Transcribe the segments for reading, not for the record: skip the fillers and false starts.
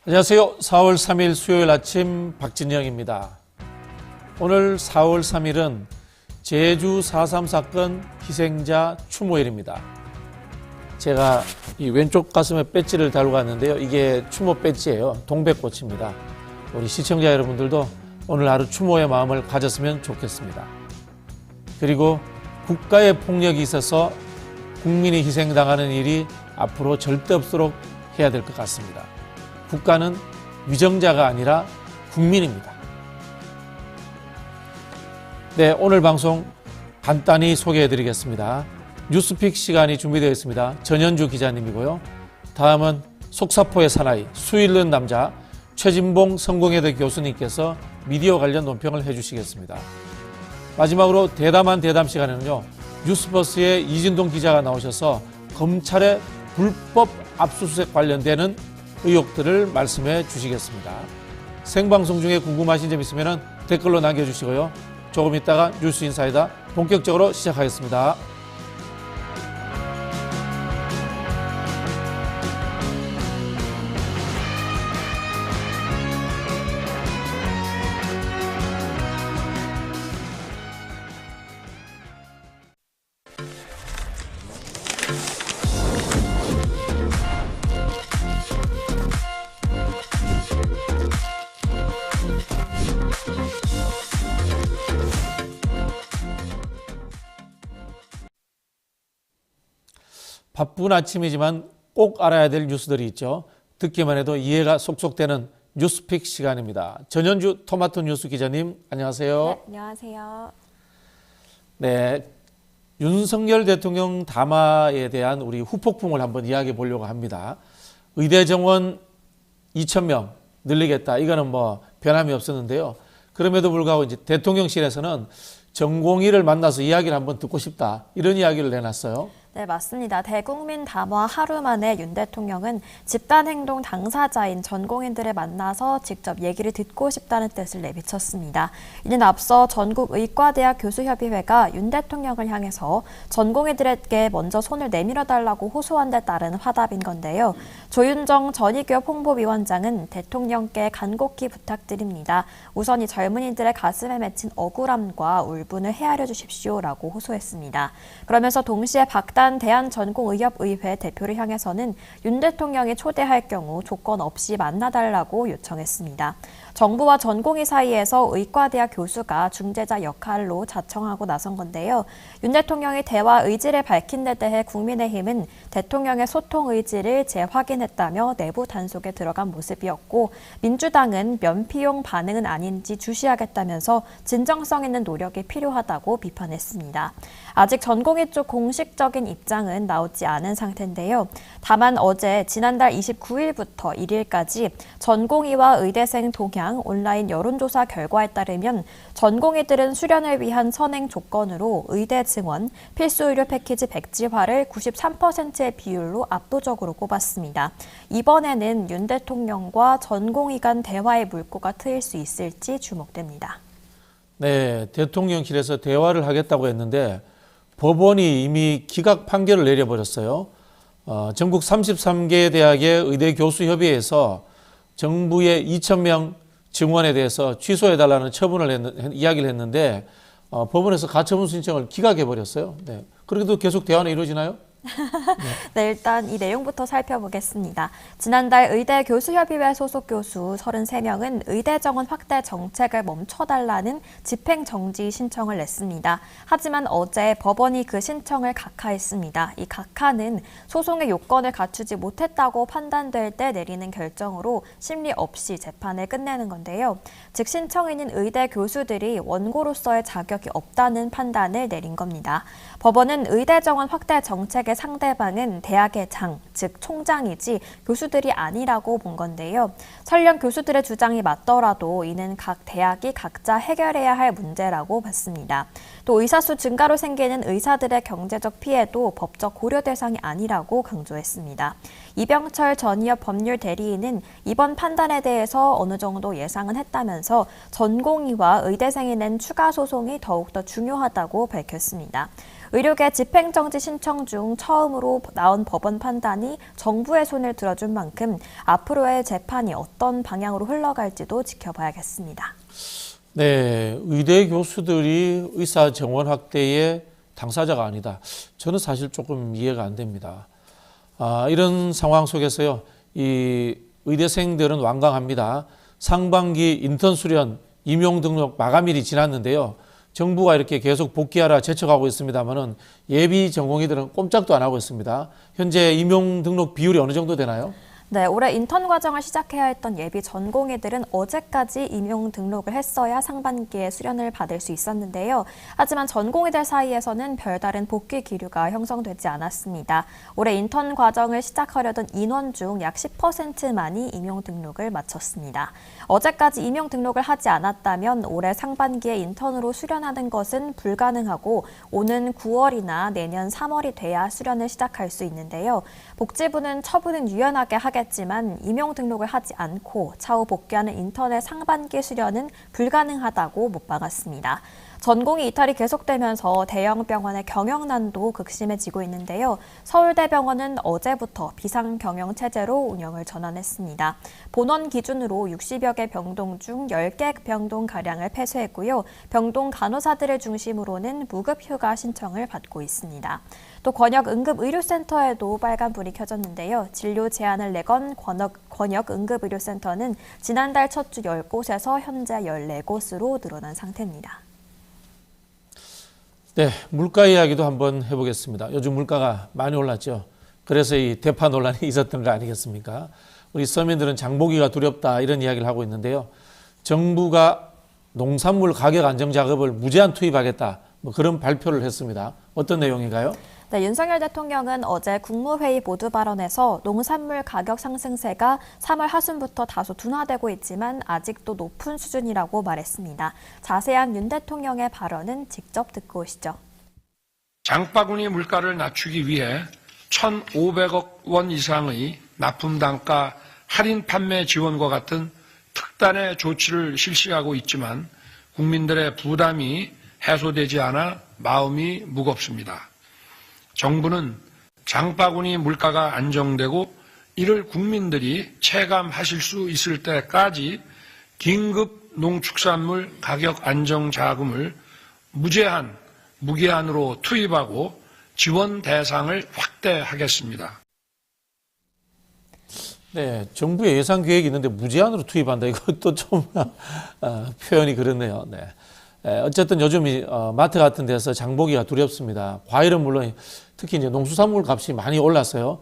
안녕하세요. 4월 3일 수요일 아침 박진영입니다. 오늘 4월 3일은 제주 4.3 사건 희생자 추모일입니다. 제가 이 왼쪽 가슴에 배지를 달고 왔는데요. 이게 추모 배지예요. 동백꽃입니다. 우리 시청자 여러분들도 오늘 하루 추모의 마음을 가졌으면 좋겠습니다. 그리고 국가의 폭력이 있어서 국민이 희생당하는 일이 앞으로 절대 없도록 해야 될 것 같습니다. 국가는 위정자가 아니라 국민입니다. 네, 오늘 방송 간단히 소개해드리겠습니다. 뉴스픽 시간이 준비되어 있습니다. 전현주 기자님이고요. 다음은 속사포의 사나이, 수 잃는 남자 최진봉 성공회대 교수님께서 미디어 관련 논평을 해주시겠습니다. 마지막으로 대담한 대담 시간에는요. 뉴스버스의 이진동 기자가 나오셔서 검찰의 불법 압수수색 관련되는 의혹들을 말씀해 주시겠습니다. 생방송 중에 궁금하신 점 있으면 댓글로 남겨주시고요. 조금 있다가 뉴스 인사이다 본격적으로 시작하겠습니다. 바쁜 아침이지만 꼭 알아야 될 뉴스들이 있죠. 듣기만 해도 이해가 쏙쏙 되는 뉴스픽 시간입니다. 전현주 토마토 뉴스 기자님, 안녕하세요. 네, 안녕하세요. 네, 윤석열 대통령 담화에 대한 우리 후폭풍을 한번 이야기해 보려고 합니다. 의대 정원 2,000명 늘리겠다. 이거는 뭐 변함이 없었는데요. 그럼에도 불구하고 이제 대통령실에서는 전공의를 만나서 이야기를 한번 듣고 싶다. 이런 이야기를 내놨어요. 네, 맞습니다. 대국민 담화 하루 만에 윤 대통령은 집단행동 당사자인 전공인들을 만나서 직접 얘기를 듣고 싶다는 뜻을 내비쳤습니다. 이는 앞서 전국의과대학 교수협의회가 윤 대통령을 향해서 전공의들에게 먼저 손을 내밀어달라고 호소한 데 따른 화답인 건데요. 조윤정 전의교협 홍보위원장은 대통령께 간곡히 부탁드립니다. 우선 이 젊은이들의 가슴에 맺힌 억울함과 울분을 헤아려 주십시오라고 호소했습니다. 그러면서 동시에 박단 대한전공의협의회 대표를 향해서는 윤 대통령이 초대할 경우 조건 없이 만나달라고 요청했습니다. 정부와 전공의 사이에서 의과대학 교수가 중재자 역할로 자청하고 나선 건데요. 윤 대통령이 대화 의지를 밝힌 데 대해 국민의힘은 대통령의 소통 의지를 재확인했다며 내부 단속에 들어간 모습이었고, 민주당은 면피용 반응은 아닌지 주시하겠다면서 진정성 있는 노력이 필요하다고 비판했습니다. 아직 전공의 쪽 공식적인 입장은 나오지 않은 상태인데요. 다만 어제 지난달 29일부터 1일까지 전공의와 의대생 동향 온라인 여론조사 결과에 따르면 전공의들은 수련을 위한 선행 조건으로 의대 증원, 필수 의료 패키지 백지화를 93%의 비율로 압도적으로 꼽았습니다. 이번에는 윤 대통령과 전공의 간 대화의 물꼬가 트일 수 있을지 주목됩니다. 네, 대통령실에서 대화를 하겠다고 했는데 법원이 이미 기각 판결을 내려버렸어요. 전국 33개 대학의 의대 교수 협의회에서 정부의 2,000명 증원에 대해서 취소해달라는 이야기를 했는데 법원에서 가처분 신청을 기각해버렸어요. 네. 그래도 계속 대화는 이루어지나요? 네, 일단 이 내용부터 살펴보겠습니다. 지난달 의대 교수협의회 소속 교수 33명은 의대 정원 확대 정책을 멈춰달라는 집행정지 신청을 냈습니다. 하지만 어제 법원이 그 신청을 각하했습니다. 이 각하는 소송의 요건을 갖추지 못했다고 판단될 때 내리는 결정으로 심리 없이 재판을 끝내는 건데요. 즉 신청인인 의대 교수들이 원고로서의 자격이 없다는 판단을 내린 겁니다. 법원은 의대 정원 확대 정책의 상대방은 대학의 장, 즉 총장이지 교수들이 아니라고 본 건데요. 설령 교수들의 주장이 맞더라도 이는 각 대학이 각자 해결해야 할 문제라고 봤습니다. 또 의사수 증가로 생기는 의사들의 경제적 피해도 법적 고려 대상이 아니라고 강조했습니다. 이병철 전의협 법률 대리인은 이번 판단에 대해서 어느 정도 예상은 했다면서 전공의와 의대생이 낸 추가 소송이 더욱더 중요하다고 밝혔습니다. 의료계 집행정지 신청 중 처음으로 나온 법원 판단이 정부의 손을 들어준 만큼 앞으로의 재판이 어떤 방향으로 흘러갈지도 지켜봐야겠습니다. 네, 의대 교수들이 의사 정원 확대의 당사자가 아니다. 저는 사실 조금 이해가 안 됩니다. 이런 상황 속에서요, 이 의대생들은 완강합니다. 상반기 인턴 수련 임용 등록 마감일이 지났는데요. 정부가 이렇게 계속 복귀하라 재촉하고 있습니다만은 예비 전공의들은 꼼짝도 안 하고 있습니다. 현재 임용 등록 비율이 어느 정도 되나요? 네, 올해 인턴 과정을 시작해야 했던 예비 전공의들은 어제까지 임용 등록을 했어야 상반기에 수련을 받을 수 있었는데요. 하지만 전공의들 사이에서는 별다른 복귀 기류가 형성되지 않았습니다. 올해 인턴 과정을 시작하려던 인원 중 약 10%만이 임용 등록을 마쳤습니다. 어제까지 임용 등록을 하지 않았다면 올해 상반기에 인턴으로 수련하는 것은 불가능하고 오는 9월이나 내년 3월이 돼야 수련을 시작할 수 있는데요. 복지부는 처분은 유연하게 하겠지만 임용 등록을 하지 않고 차후 복귀하는 인턴의 상반기 수련은 불가능하다고 못 박았습니다. 전공의 이탈이 계속되면서 대형 병원의 경영난도 극심해지고 있는데요. 서울대병원은 어제부터 비상경영 체제로 운영을 전환했습니다. 본원 기준으로 60여 개 병동 중 10개 병동가량을 폐쇄했고요. 병동 간호사들을 중심으로는 무급휴가 신청을 받고 있습니다. 또 권역응급의료센터에도 빨간불이 켜졌는데요. 진료 제한을 내건 권역응급의료센터는 지난달 첫 주 10곳에서 현재 14곳으로 늘어난 상태입니다. 네, 물가 이야기도 한번 해보겠습니다. 요즘 물가가 많이 올랐죠. 그래서 이 대파 논란이 있었던 거 아니겠습니까? 우리 서민들은 장보기가 두렵다 이런 이야기를 하고 있는데요. 정부가 농산물 가격 안정 작업을 무제한 투입하겠다 뭐 그런 발표를 했습니다. 어떤 내용인가요? 네, 윤석열 대통령은 어제 국무회의 모두 발언에서 농산물 가격 상승세가 3월 하순부터 다소 둔화되고 있지만 아직도 높은 수준이라고 말했습니다. 자세한 윤 대통령의 발언은 직접 듣고 오시죠. 장바구니 물가를 낮추기 위해 1,500억 원 이상의 납품 단가 할인 판매 지원과 같은 특단의 조치를 실시하고 있지만 국민들의 부담이 해소되지 않아 마음이 무겁습니다. 정부는 장바구니 물가가 안정되고 이를 국민들이 체감하실 수 있을 때까지 긴급 농축산물 가격 안정 자금을 무기한으로 투입하고 지원 대상을 확대하겠습니다. 네, 정부의 예산 계획이 있는데 무제한으로 투입한다. 이것도 좀 표현이 그렇네요. 네. 어쨌든 요즘 마트 같은 데서 장보기가 두렵습니다. 과일은 물론 특히 이제 농수산물 값이 많이 올랐어요.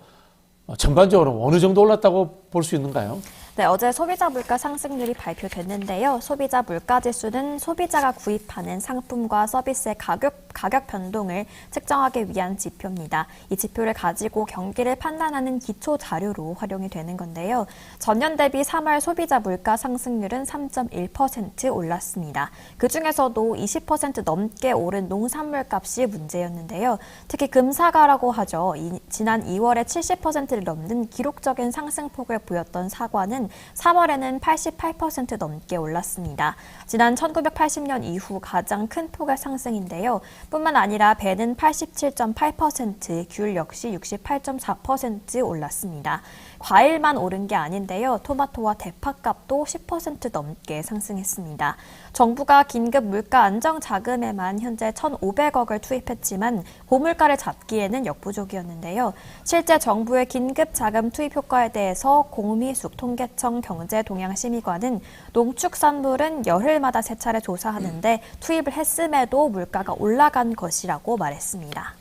전반적으로 어느 정도 올랐다고 볼 수 있는가요? 네, 어제 소비자 물가 상승률이 발표됐는데요. 소비자 물가지수는 소비자가 구입하는 상품과 서비스의 가격 변동을 측정하기 위한 지표입니다. 이 지표를 가지고 경기를 판단하는 기초 자료로 활용이 되는 건데요. 전년 대비 3월 소비자 물가 상승률은 3.1% 올랐습니다. 그중에서도 20% 넘게 오른 농산물 값이 문제였는데요. 특히 금사과라고 하죠. 지난 2월에 70%를 넘는 기록적인 상승폭을 보였던 사과는 3월에는 88% 넘게 올랐습니다. 지난 1980년 이후 가장 큰 폭의 상승인데요. 뿐만 아니라 배는 87.8%, 귤 역시 68.4% 올랐습니다. 과일만 오른 게 아닌데요. 토마토와 대파값도 10% 넘게 상승했습니다. 정부가 긴급 물가 안정 자금에만 현재 1,500억을 투입했지만 고물가를 잡기에는 역부족이었는데요. 실제 정부의 긴급 자금 투입 효과에 대해서 공미숙 통계청 경제동향심의관은 농축산물은 열흘마다 3차례 조사하는데 투입을 했음에도 물가가 올라간 것이라고 말했습니다.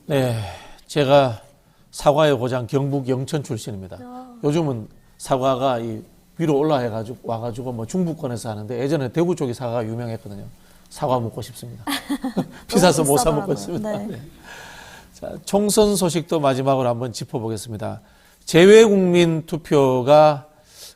네, 제가 사과의 고장 경북 영천 출신입니다. 요즘은 사과가 위로 와가지고 뭐 중부권에서 하는데 예전에 대구 쪽이 사과가 유명했거든요. 사과 먹고 싶습니다. 비싸서 못 사 먹고 있습니다. 네. 네. 자, 총선 소식도 마지막으로 한번 짚어보겠습니다. 재외국민 투표가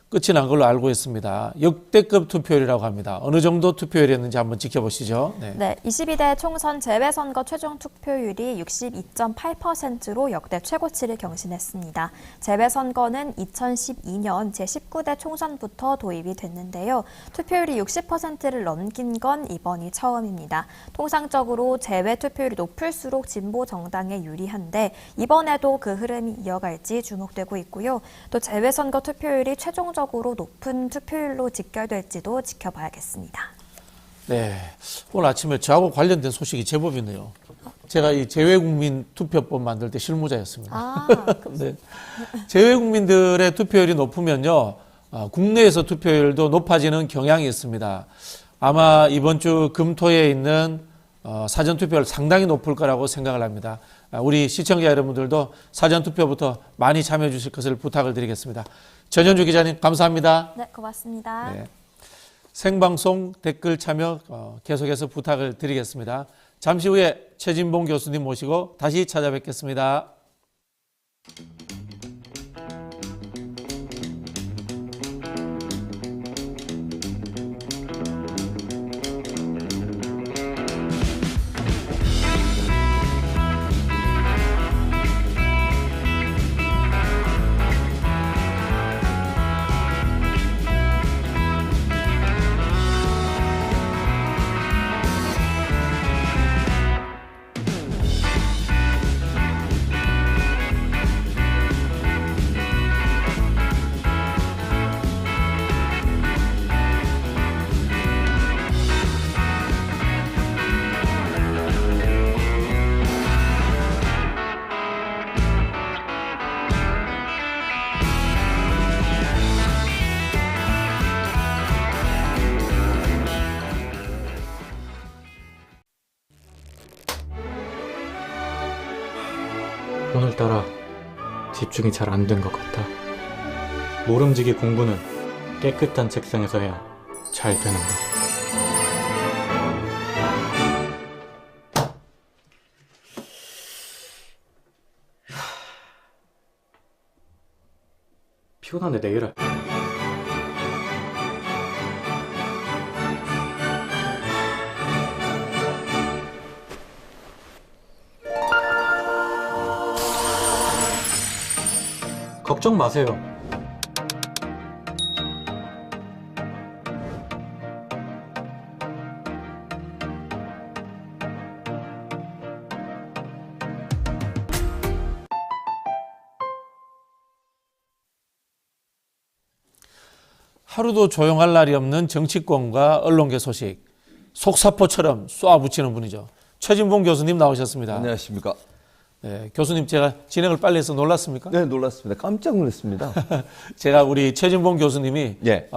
끝이 난 걸로 알고 있습니다. 역대급 투표율이라고 합니다. 어느 정도 투표율이었는지 한번 지켜보시죠. 네. 네, 22대 총선 재외선거 최종 투표율이 62.8%로 역대 최고치를 경신했습니다. 재외선거는 2012년 제19대 총선부터 도입이 됐는데요. 투표율이 60%를 넘긴 건 이번이 처음입니다. 통상적으로 재외 투표율이 높을수록 진보 정당에 유리한데 이번에도 그 흐름이 이어갈지 주목되고 있고요. 또 재외선거 투표율이 최종적으로 높은 투표율로 직결될지도 지켜봐야겠습니다. 네, 오늘 아침에 저하고 관련된 소식이 제법 있네요. 제가 이 재외국민 투표법 만들 때 실무자였습니다. 아, 네. 재외국민들의 투표율이 높으면요, 국내에서 투표율도 높아지는 경향이 있습니다. 아마 이번 주 금토에 있는 사전투표율 상당히 높을 거라고 생각을 합니다. 우리 시청자 여러분들도 사전투표부터 많이 참여해 주실 것을 부탁을 드리겠습니다. 전현주 기자님 감사합니다. 네, 고맙습니다. 네. 생방송 댓글 참여 계속해서 부탁을 드리겠습니다. 잠시 후에 최진봉 교수님 모시고 다시 찾아뵙겠습니다. 오늘따라 집중이 잘 안 된 것 같아. 모름지기 공부는 깨끗한 책상에서 해야 잘 되는 거. 피곤한데 내일 할. 걱정 마세요. 하루도 조용할 날이 없는 정치권과 언론계 소식, 속사포처럼 쏘아붙이는 분이죠. 최진봉 교수님 나오셨습니다. 안녕하십니까. 네, 교수님 제가 진행을 빨리 해서 놀랐습니까? 네, 놀랐습니다. 깜짝 놀랐습니다. 제가 우리 최진봉 교수님이 예.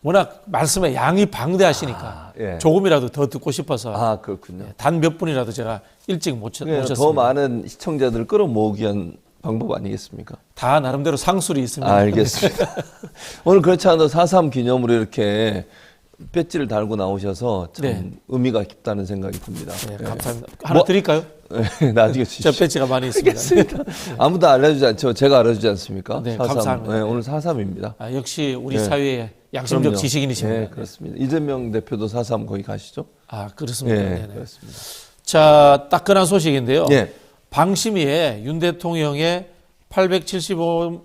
워낙 말씀에 양이 방대하시니까 예. 조금이라도 더 듣고 싶어서 아, 그렇군요. 단 몇 분이라도 제가 일찍 모셨습니다. 더 많은 시청자들을 끌어모으기 위한 방법 아니겠습니까? 다 나름대로 상술이 있습니다. 알겠습니다. 오늘 그렇지 않아도 4.3 기념으로 이렇게 배지를 달고 나오셔서 참 네. 의미가 깊다는 생각이 듭니다. 네, 감사합니다. 하나 드릴까요? 네, 나중에 주시죠. 저 배지가 많이 있습니다. 알겠습니다. 아무도 알려주지 않죠. 제가 알려주지 않습니까? 네, 4.3. 감사합니다. 네, 오늘 4.3입니다. 역시 우리 네. 사회의 양심적 그럼요. 지식인이십니다. 네, 그렇습니다. 이재명 대표도 4.3 거기 가시죠? 그렇습니다. 네, 네네. 그렇습니다. 자, 따끈한 소식인데요. 예. 방심위에 윤 대통령의 875원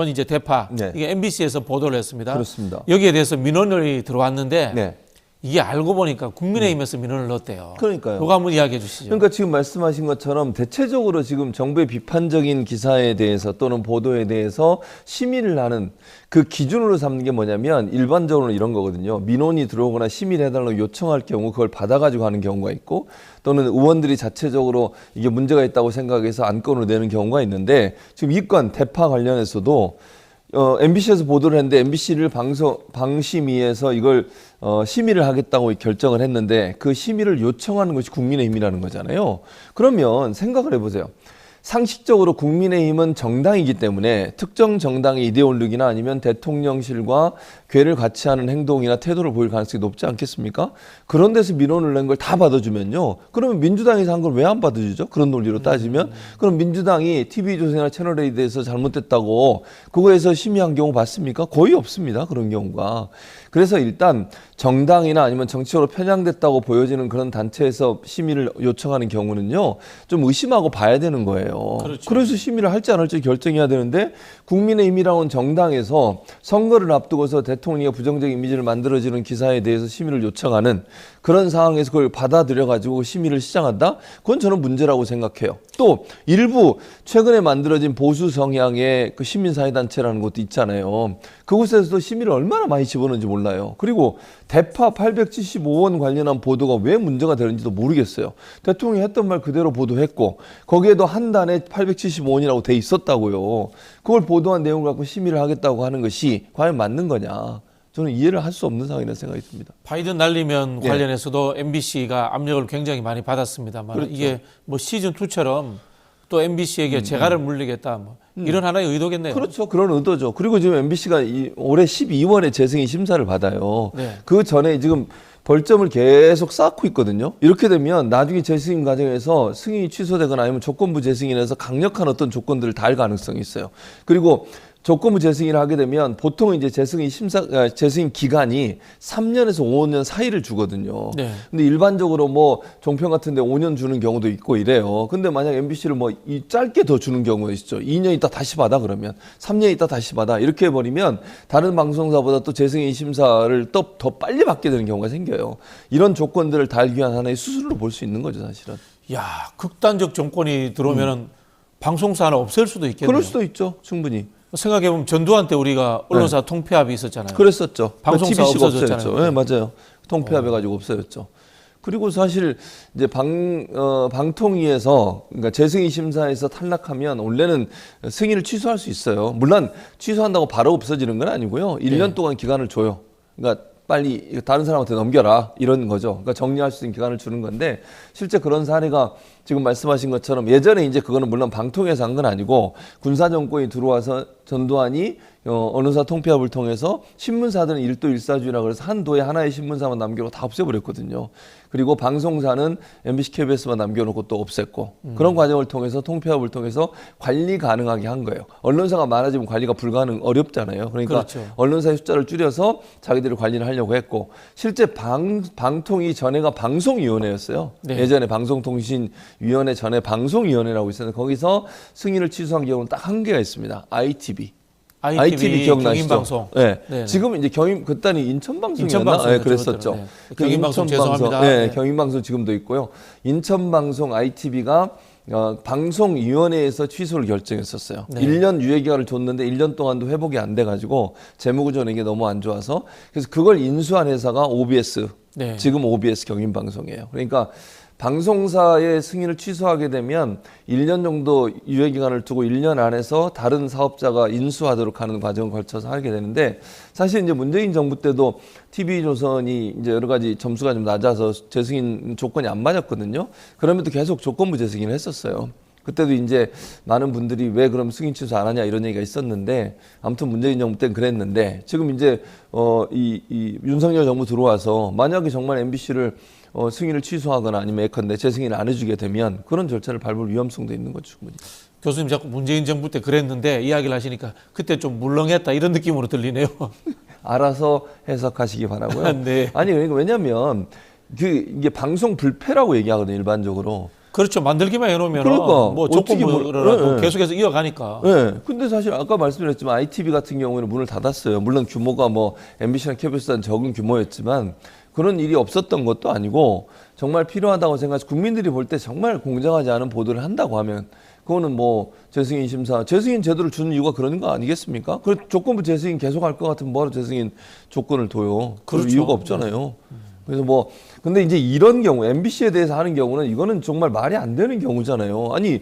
이제 대파, 네. 이게 MBC에서 보도를 했습니다. 그렇습니다. 여기에 대해서 민원이 들어왔는데 네. 이게 알고 보니까 국민의힘에서 민원을 넣었대요. 그러니까요. 이거 한번 이야기해 주시죠. 그러니까 지금 말씀하신 것처럼 대체적으로 지금 정부의 비판적인 기사에 대해서 또는 보도에 대해서 심의를 하는 그 기준으로 삼는 게 뭐냐면 일반적으로 이런 거거든요. 민원이 들어오거나 심의를 해달라고 요청할 경우 그걸 받아가지고 하는 경우가 있고 또는 의원들이 자체적으로 이게 문제가 있다고 생각해서 안건으로 내는 경우가 있는데 지금 이 건 대파 관련해서도 MBC에서 보도를 했는데 MBC를 방심위에서 이걸 심의를 하겠다고 결정을 했는데 그 심의를 요청하는 것이 국민의힘이라는 거잖아요. 그러면 생각을 해보세요. 상식적으로 국민의힘은 정당이기 때문에 특정 정당의 이데올로기나 아니면 대통령실과 궤를 같이 하는 행동이나 태도를 보일 가능성이 높지 않겠습니까? 그런 데서 민원을 낸 걸 다 받아주면요. 그러면 민주당에서 한 걸 왜 안 받아주죠? 그런 논리로 따지면. 그럼 민주당이 TV조선이나 채널A에 대해서 잘못됐다고 그거에서 심의한 경우 봤습니까? 거의 없습니다. 그런 경우가. 그래서 일단 정당이나 아니면 정치적으로 편향됐다고 보여지는 그런 단체에서 심의를 요청하는 경우는요. 좀 의심하고 봐야 되는 거예요. 그렇죠. 그래서 심의를 할지 안 할지 결정해야 되는데 국민의힘이라는 정당에서 선거를 앞두고서 대통령의 부정적 이미지를 만들어지는 기사에 대해서 심의를 요청하는 그런 상황에서 그걸 받아들여가지고 심의를 시작한다? 그건 저는 문제라고 생각해요. 또 일부 최근에 만들어진 보수 성향의 그 시민사회단체라는 것도 있잖아요. 그곳에서도 심의를 얼마나 많이 집어넣는지 몰라요. 그리고 대파 875원 관련한 보도가 왜 문제가 되는지도 모르겠어요. 대통령이 했던 말 그대로 보도했고 거기에도 한 단에 875원이라고 돼 있었다고요. 그걸 보도한 내용을 갖고 심의를 하겠다고 하는 것이 과연 맞는 거냐. 저는 이해를 할 수 없는 상황이라는 생각이 듭니다. 바이든 날리면 예. 관련해서도 MBC가 압력을 굉장히 많이 받았습니다만 그렇죠. 이게 뭐 시즌2처럼 또 MBC에게 재갈을 물리겠다 뭐 이런 하나의 의도겠네요. 그렇죠. 그런 의도죠. 그리고 지금 MBC가 올해 12월에 재승인 심사를 받아요. 네. 그 전에 지금 벌점을 계속 쌓고 있거든요. 이렇게 되면 나중에 재승인 과정에서 승인이 취소되거나 아니면 조건부 재승인에서 강력한 어떤 조건들을 달 가능성이 있어요. 그리고 조건부 재승인을 하게 되면 보통 이제 재승인 기간이 3년에서 5년 사이를 주거든요. 네. 근데 일반적으로 뭐 종편 같은 데 5년 주는 경우도 있고 이래요. 근데 만약 MBC를 뭐 이 짧게 더 주는 경우가 있죠. 2년 있다 다시 받아 그러면 3년 있다 다시 받아 이렇게 해버리면 다른 방송사보다 또 재승인 심사를 또 더 빨리 받게 되는 경우가 생겨요. 이런 조건들을 달기 위한 하나의 수순으로 볼 수 있는 거죠, 사실은. 야, 극단적 정권이 들어오면은 방송사 하나 없앨 수도 있겠네요. 그럴 수도 있죠, 충분히. 생각해보면 전두환 때 우리가 언론사 통폐합이 있었잖아요. 그랬었죠. 방송사 TBC가 없어졌잖아요. 없어졌죠. 네, 맞아요. 통폐합해가지고 없어졌죠. 그리고 사실 이제 방통위에서 그러니까 재승인 심사에서 탈락하면 원래는 승인을 취소할 수 있어요. 물론 취소한다고 바로 없어지는 건 아니고요. 1년 동안 기간을 줘요. 그러니까 빨리 다른 사람한테 넘겨라 이런 거죠. 그러니까 정리할 수 있는 기간을 주는 건데 실제 그런 사례가 지금 말씀하신 것처럼 예전에 이제 그거는 물론 방통위에서 한 건 아니고 군사 정권이 들어와서 전두환이 언론사 통폐합을 통해서 신문사들은 일도 일사주의라 그래서 한 도에 하나의 신문사만 남겨놓고 다 없애버렸거든요. 그리고 방송사는 MBC, KBS만 남겨놓고 또 없앴고 그런 과정을 통해서 통폐합을 통해서 관리 가능하게 한 거예요. 언론사가 많아지면 관리가 어렵잖아요. 그러니까 그렇죠. 언론사의 숫자를 줄여서 자기들이 관리를 하려고 했고 실제 방통위 전에가 방송위원회였어요. 네. 예전에 방송통신위원회 전에 방송위원회라고 있었는데 거기서 승인을 취소한 경우는 딱 한 개가 있습니다. ITV 기억나시죠? 경인방송. 네. 네네. 지금 이제 그때는 인천방송이었나? 인천방송이었죠, 네, 그랬었죠. 그때는. 네. 경인방송 죄송합니다. 네, 네. 경인방송 지금도 있고요. 인천방송 ITV가 방송위원회에서 취소를 결정했었어요. 네. 1년 유예기간을 줬는데 1년 동안도 회복이 안 돼가지고 재무구조는 이게 너무 안 좋아서 그래서 그걸 인수한 회사가 OBS, 네. 지금 OBS 경인방송이에요. 그러니까 방송사의 승인을 취소하게 되면 1년 정도 유예기간을 두고 1년 안에서 다른 사업자가 인수하도록 하는 과정을 거쳐서 하게 되는데 사실 이제 문재인 정부 때도 TV조선이 이제 여러 가지 점수가 좀 낮아서 재승인 조건이 안 맞았거든요. 그럼에도 계속 조건부 재승인을 했었어요. 그때도 이제 많은 분들이 왜 그럼 승인 취소 안 하냐 이런 얘기가 있었는데 아무튼 문재인 정부 때는 그랬는데 지금 이제 이 윤석열 정부 들어와서 만약에 정말 MBC를 승인을 취소하거나 아니면 예컨대 재승인을 안 해주게 되면 그런 절차를 밟을 위험성도 있는 거죠. 충분히. 교수님 자꾸 문재인 정부 때 그랬는데 이야기를 하시니까 그때 좀 물렁했다 이런 느낌으로 들리네요. 알아서 해석하시기 바라고요. 네. 아니 그러니까 왜냐하면 이게 방송 불패라고 얘기하거든요. 일반적으로. 그렇죠. 만들기만 해놓으면 그러니까, 뭐 어떻게 조건부라도 네. 계속해서 이어가니까. 네. 근데 사실 아까 말씀드렸지만 ITV 같은 경우에는 문을 닫았어요. 물론 규모가 뭐 MBC나 KBS보다는 적은 규모였지만 그런 일이 없었던 것도 아니고 정말 필요하다고 생각해서 국민들이 볼 때 정말 공정하지 않은 보도를 한다고 하면 그거는 뭐 재승인 심사, 재승인 제도를 주는 이유가 그런 거 아니겠습니까? 그 조건부 재승인 계속할 것 같으면 뭐하러 재승인 조건을 둬요? 그럴 그렇죠. 이유가 없잖아요. 그래서 뭐 근데 이제 이런 경우 MBC에 대해서 하는 경우는 이거는 정말 말이 안 되는 경우잖아요. 아니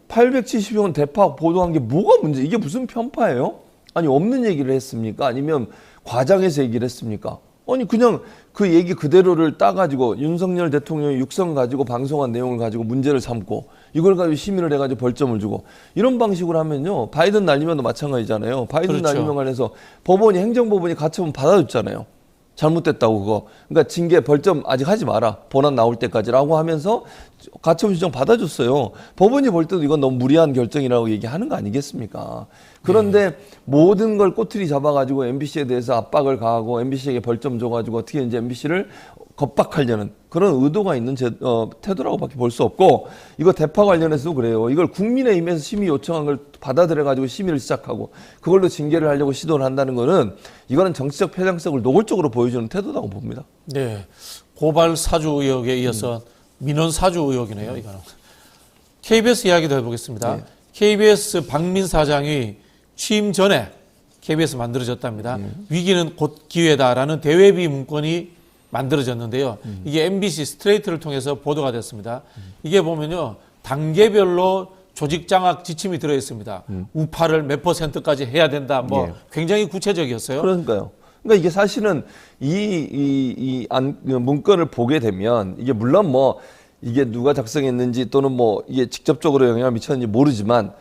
870원 대파 보도한 게 뭐가 문제? 이게 무슨 편파예요? 아니 없는 얘기를 했습니까? 아니면 과장해서 얘기를 했습니까? 아니 그냥 그 얘기 그대로를 따가지고 윤석열 대통령이 육성 가지고 방송한 내용을 가지고 문제를 삼고 이걸 가지고 심의를 해가지고 벌점을 주고 이런 방식으로 하면요 바이든 날리면도 마찬가지잖아요. 바이든 그렇죠. 날리면 관해서 법원이 행정법원이 가처분 받아줬잖아요. 잘못됐다고 그거. 그러니까 징계 벌점 아직 하지 마라. 본안 나올 때까지라고 하면서 가처분 신청 받아줬어요. 법원이 볼 때도 이건 너무 무리한 결정이라고 얘기하는 거 아니겠습니까? 그런데 모든 걸 꼬투리 잡아가지고 MBC에 대해서 압박을 가하고 MBC에게 벌점 줘가지고 어떻게 이제 MBC를 겁박하려는 그런 의도가 있는 태도라고밖에 볼 수 없고 이거 대파 관련해서도 그래요. 이걸 국민의힘에서 심의 요청한 걸 받아들여가지고 심의를 시작하고 그걸로 징계를 하려고 시도를 한다는 거는 이거는 정치적 편향성을 노골적으로 보여주는 태도라고 봅니다. 네. 고발 사주 의혹에 이어서 민원 사주 의혹이네요. 이거는. KBS 이야기도 해보겠습니다. 네. KBS 박민 사장이 취임 전에 KBS 만들어졌답니다. 위기는 곧 기회다라는 대외비 문건이 만들어졌는데요. 이게 MBC 스트레이트를 통해서 보도가 됐습니다. 이게 보면요. 단계별로 조직 장악 지침이 들어 있습니다. 우파를 몇 %까지 해야 된다. 뭐 예. 굉장히 구체적이었어요. 그러니까요. 그러니까 이게 사실은 이 문건을 보게 되면 이게 물론 뭐 이게 누가 작성했는지 또는 뭐 이게 직접적으로 영향을 미쳤는지 모르지만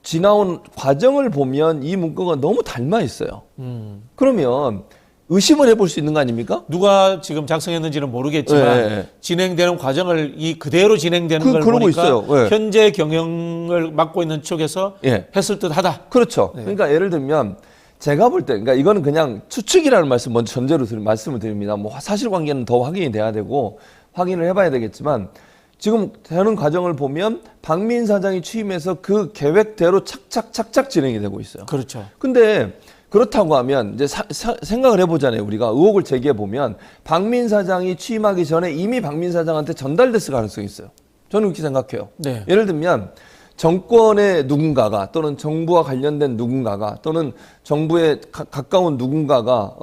지나온 과정을 보면 이 문건과 너무 닮아 있어요. 그러면 의심을 해볼 수 있는 거 아닙니까? 누가 지금 작성했는지는 모르겠지만 예. 진행되는 과정을 이 그대로 진행되는 걸 그러고 보니까 있어요. 예. 현재 경영을 맡고 있는 쪽에서 예. 했을 듯하다. 그렇죠. 네. 그러니까 예를 들면 제가 볼 때, 그러니까 이거는 그냥 추측이라는 말씀 먼저 전제로 말씀을 드립니다. 뭐 사실관계는 더 확인이 돼야 되고 확인을 해봐야 되겠지만 지금 되는 과정을 보면 박민 사장이 취임해서 그 계획대로 착착 진행이 되고 있어요. 그렇죠. 근데 그렇다고 하면 이제 생각을 해보잖아요. 우리가 의혹을 제기해 보면 박민 사장이 취임하기 전에 이미 박민 사장한테 전달됐을 가능성이 있어요. 저는 그렇게 생각해요. 네. 예를 들면 정권의 누군가가 또는 정부와 관련된 누군가가 또는 정부에 가까운 누군가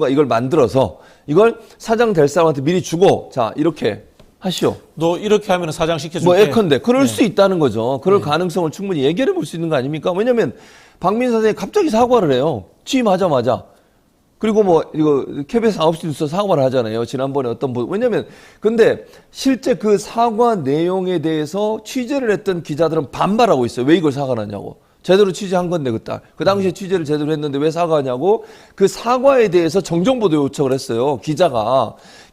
이걸 만들어서 이걸 사장 될 사람한테 미리 주고 자 이렇게 하시오. 너 이렇게 하면 사장 시켜줄게. 뭐 예컨대 그럴 네. 수 있다는 거죠. 그럴 가능성을 충분히 얘기해 볼 수 있는 거 아닙니까? 왜냐하면 박민 사장이 갑자기 사과를 해요. 취임하자마자. 그리고 뭐 이거 KBS 9시 뉴스 사과를 하잖아요. 지난번에 왜냐면 근데 실제 그 사과 내용에 대해서 취재를 했던 기자들은 반발하고 있어요. 왜 이걸 사과를 하냐고. 제대로 취재한 건데 그 당시에 취재를 제대로 했는데 왜 사과하냐고. 그 사과에 대해서 정정보도 요청을 했어요.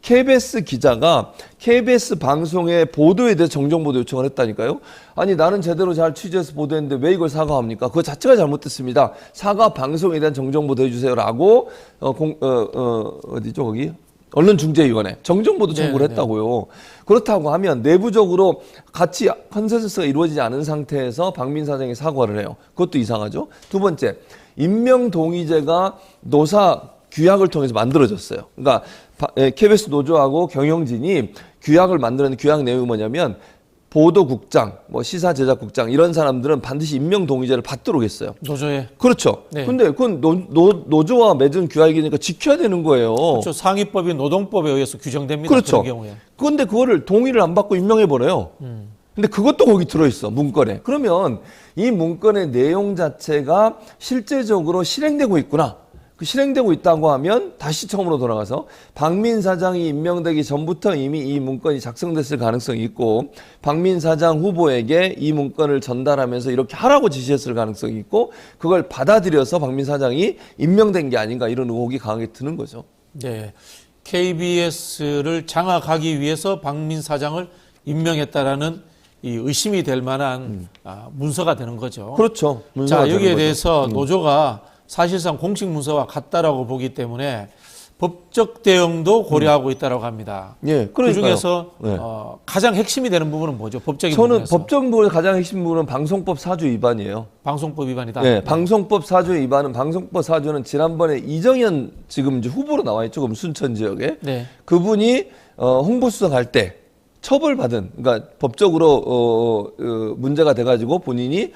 KBS 기자가 KBS 방송의 보도에 대해서 정정보도 요청을 했다니까요. 아니 나는 제대로 잘 취재해서 보도했는데 왜 이걸 사과합니까? 그거 자체가 잘못됐습니다. 사과 방송에 대한 정정보도 해주세요라고 어디죠 거기? 언론중재위원회 정정보도 청구를 했다고요. 그렇다고 하면 내부적으로 같이 컨센서스가 이루어지지 않은 상태에서 박민 사장이 사과를 해요. 그것도 이상하죠. 두 번째, 임명동의제가 노사 규약을 통해서 만들어졌어요. 그러니까 KBS 노조하고 경영진이 규약을 만드는 규약 내용이 뭐냐면 보도국장, 뭐 시사제작국장 이런 사람들은 반드시 임명동의제를 받도록 했어요. 노조에. 그렇죠. 네. 근데 그건 노조와 맺은 규약이니까 지켜야 되는 거예요. 그렇죠. 상위법이 노동법에 의해서 규정됩니다. 그렇죠. 그런 경우에. 그런데 그거를 동의를 안 받고 임명해버려요. 근데 그것도 거기 들어있어, 문건에. 그러면 이 문건의 내용 자체가 실제적으로 실행되고 있구나. 그 실행되고 있다고 하면 다시 처음으로 돌아가서 박민 사장이 임명되기 전부터 이미 이 문건이 작성됐을 가능성이 있고 박민 사장 후보에게 이 문건을 전달하면서 이렇게 하라고 지시했을 가능성이 있고 그걸 받아들여서 박민 사장이 임명된 게 아닌가 이런 의혹이 강하게 드는 거죠. 네. KBS를 장악하기 위해서 박민 사장을 임명했다라는 이 의심이 될 만한 문서가 되는 거죠. 그렇죠. 자, 여기에 대해서 노조가 사실상 공식 문서와 같다라고 보기 때문에 법적 대응도 고려하고 있다라고 합니다. 예, 그 그러니까요. 중에서 네. 가장 핵심이 되는 부분은 뭐죠? 법적인 저는 부분에서. 법적 부분의 가장 핵심 부분은 방송법 4조 위반이에요. 방송법 위반이다. 네, 방송법 4조 위반은 방송법 4조는 지난번에 이정현 지금 이제 후보로 나와 있죠. 그럼 순천 지역에. 네. 그분이 홍보수석 할 때 처벌받은 그러니까 법적으로 문제가 돼 가지고 본인이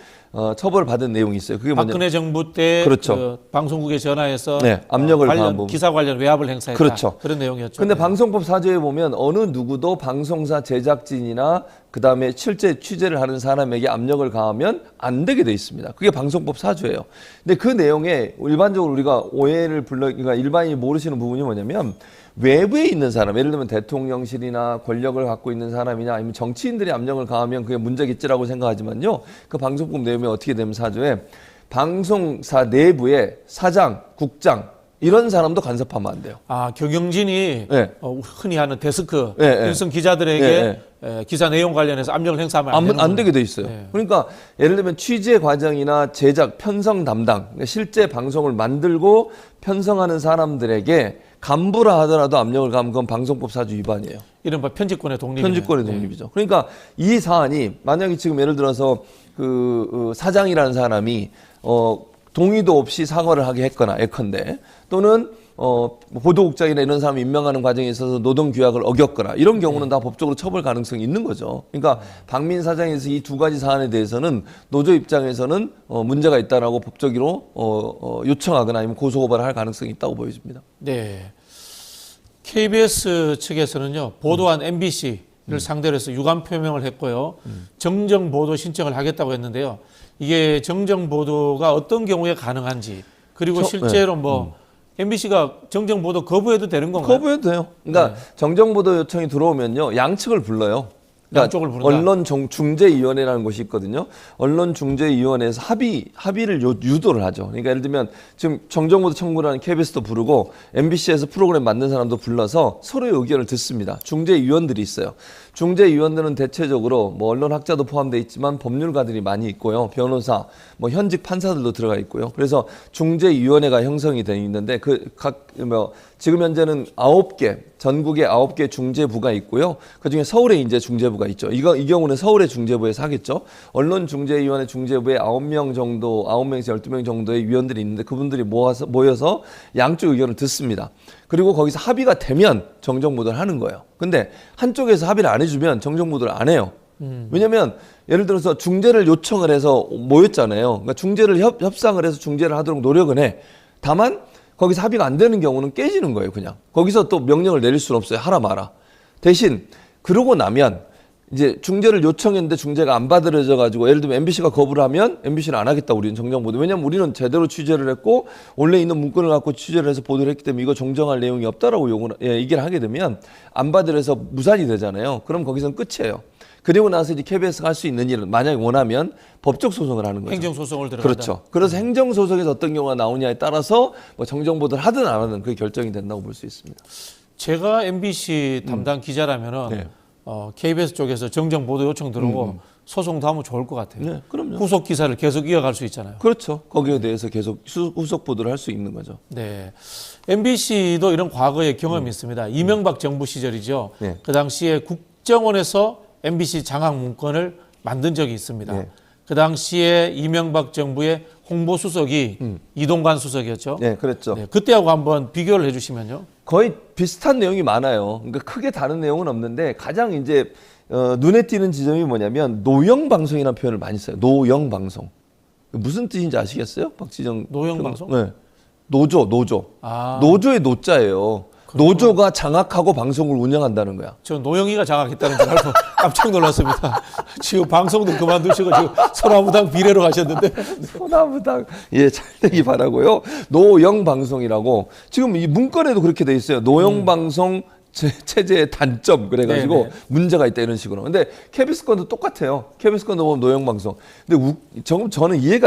처벌받은 내용이 있어요. 그게 뭐냐? 박근혜 정부 때 그렇죠. 그 방송국에 전화해서 네, 압력을 가한 부분. 기사 관련 외압을 행사했다. 그렇죠. 그런 내용이었죠. 근데 네. 방송법 4조에 보면 어느 누구도 방송사 제작진이나 그다음에 실제 취재를 하는 사람에게 압력을 가하면 안 되게 돼 있습니다. 그게 방송법 4조예요. 근데 그 내용에 일반적으로 우리가 오해를 그러니까 일반인이 모르시는 부분이 뭐냐면 외부에 있는 사람, 예를 들면 대통령실이나 권력을 갖고 있는 사람이나 아니면 정치인들이 압력을 가하면 그게 문제겠지라고 생각하지만요. 그 방송법 내용이 어떻게 되면 4조에 방송사 내부에 사장, 국장 이런 사람도 간섭하면 안 돼요. 아, 경영진이 네. 흔히 하는 데스크, 네, 네. 일선 기자들에게 기사 내용 관련해서 압력을 행사하면 안 되는 안 되게 돼 있어요. 네. 그러니까 예를 들면 취재 과정이나 제작, 편성 담당, 그러니까 실제 방송을 만들고 편성하는 사람들에게 간부라 하더라도 압력을 가하면 그건 방송법 4조 위반이에요. 이른바 편집권의 독립이네요. 편집권의 독립이죠. 그러니까 이 사안이 만약에 지금 예를 들어서 그 사장이라는 사람이 동의도 없이 사과를 하게 했거나 예컨대 또는 보도국장이나 이런 사람 임명하는 과정에 있어서 노동규약을 어겼거나 이런 경우는 다 법적으로 처벌 가능성이 있는 거죠. 그러니까 박민 사장에서 이 두 가지 사안에 대해서는 노조 입장에서는 문제가 있다라고 법적으로 요청하거나 아니면 고소고발을 할 가능성이 있다고 보여집니다. 네. KBS 측에서는요, 보도한 MBC를 상대로 해서 유감 표명을 했고요, 정정 보도 신청을 하겠다고 했는데요. 이게 정정 보도가 어떤 경우에 가능한지, 그리고 실제로 MBC가 정정 보도 거부해도 되는 건가요? 거부해도 돼요. 그러니까 정정 보도 요청이 들어오면요, 양측을 불러요. 그러니까 양쪽을 부른다. 언론중재위원회라는 곳이 있거든요. 언론중재위원회에서 합의를 유도를 하죠. 그러니까 예를 들면 지금 정정보도 청구를 하는 KBS도 부르고 MBC에서 프로그램 만든 사람도 불러서 서로의 의견을 듣습니다. 중재위원들이 있어요. 중재위원들은 대체적으로 뭐 언론학자도 포함되어 있지만 법률가들이 많이 있고요. 변호사, 뭐 현직 판사들도 들어가 있고요. 그래서 중재위원회가 형성이 되어 있는데 지금 현재는 9개, 전국에 9개 중재부가 있고요. 그중에 서울에 이제 중재부가 있죠. 이 경우는 서울의 중재부에서 하겠죠. 언론중재위원회 중재부에 9명 정도, 9명에서 12명 정도의 위원들이 있는데 그분들이 모여서 양쪽 의견을 듣습니다. 그리고 거기서 합의가 되면 정정보도를 하는 거예요. 근데 한쪽에서 합의를 안 해주면 정정보도를 안 해요. 왜냐면 예를 들어서 중재를 요청을 해서 모였잖아요. 그러니까 중재를 협상을 해서 중재를 하도록 노력은 해. 다만 거기서 합의가 안 되는 경우는 깨지는 거예요, 그냥. 거기서 또 명령을 내릴 수는 없어요. 하라 마라. 대신 그러고 나면 이제 중재를 요청했는데 중재가 안 받아들여져 가지고 예를 들면 MBC가 거부를 하면 MBC는 안 하겠다, 우리는 정정보도. 왜냐면 우리는 제대로 취재를 했고 원래 있는 문건을 갖고 취재를 해서 보도를 했기 때문에 이거 정정할 내용이 없다라고 얘기를 하게 되면 안 받아들여서 무산이 되잖아요. 그럼 거기서는 끝이에요. 그리고 나서 이제 KBS가 할 수 있는 일은 만약에 원하면 법적 소송을 하는 거죠. 행정소송을 들어간다. 그렇죠. 그래서 행정소송에서 어떤 경우가 나오냐에 따라서 뭐 정정보도를 하든 안 하든 그게 결정이 된다고 볼 수 있습니다. 제가 MBC 담당 기자라면은 네. KBS 쪽에서 정정 보도 요청 들어오고 소송도 하면 좋을 것 같아요. 네, 그럼요. 후속 기사를 계속 이어갈 수 있잖아요. 그렇죠. 거기에 대해서 계속 후속 보도를 할 수 있는 거죠. 네. MBC도 이런 과거의 경험이 있습니다. 이명박 정부 시절이죠. 네. 그 당시에 국정원에서 MBC 장악 문건을 만든 적이 있습니다. 네. 그 당시에 이명박 정부의 홍보수석이 이동관 수석이었죠. 네, 그랬죠. 네, 그때하고 한번 비교를 해주시면요. 거의 비슷한 내용이 많아요. 그러니까 크게 다른 내용은 없는데 가장 이제 눈에 띄는 지점이 뭐냐면 노영 방송이라는 표현을 많이 써요. 노영 방송. 무슨 뜻인지 아시겠어요? 박지정. 노영 방송? 네. 노조. 아. 노조의 노자예요. 노조가 장악하고 방송을 운영한다는 거야. 저 노영이가 장악했다는 줄 알고 깜짝 놀랐습니다. 지금 방송도 그만두시고 지금 소나무당 비례로 가셨는데. 소나무당 잘 되기 바라고요. 노영 방송이라고 지금 이 문건에도 그렇게 돼 있어요. 노영 방송 체제의 단점 그래가지고 네네. 문제가 있다 이런 식으로. 근데 KBS 건도 똑같아요. KBS 건도 보면 노영 방송. 근데 저는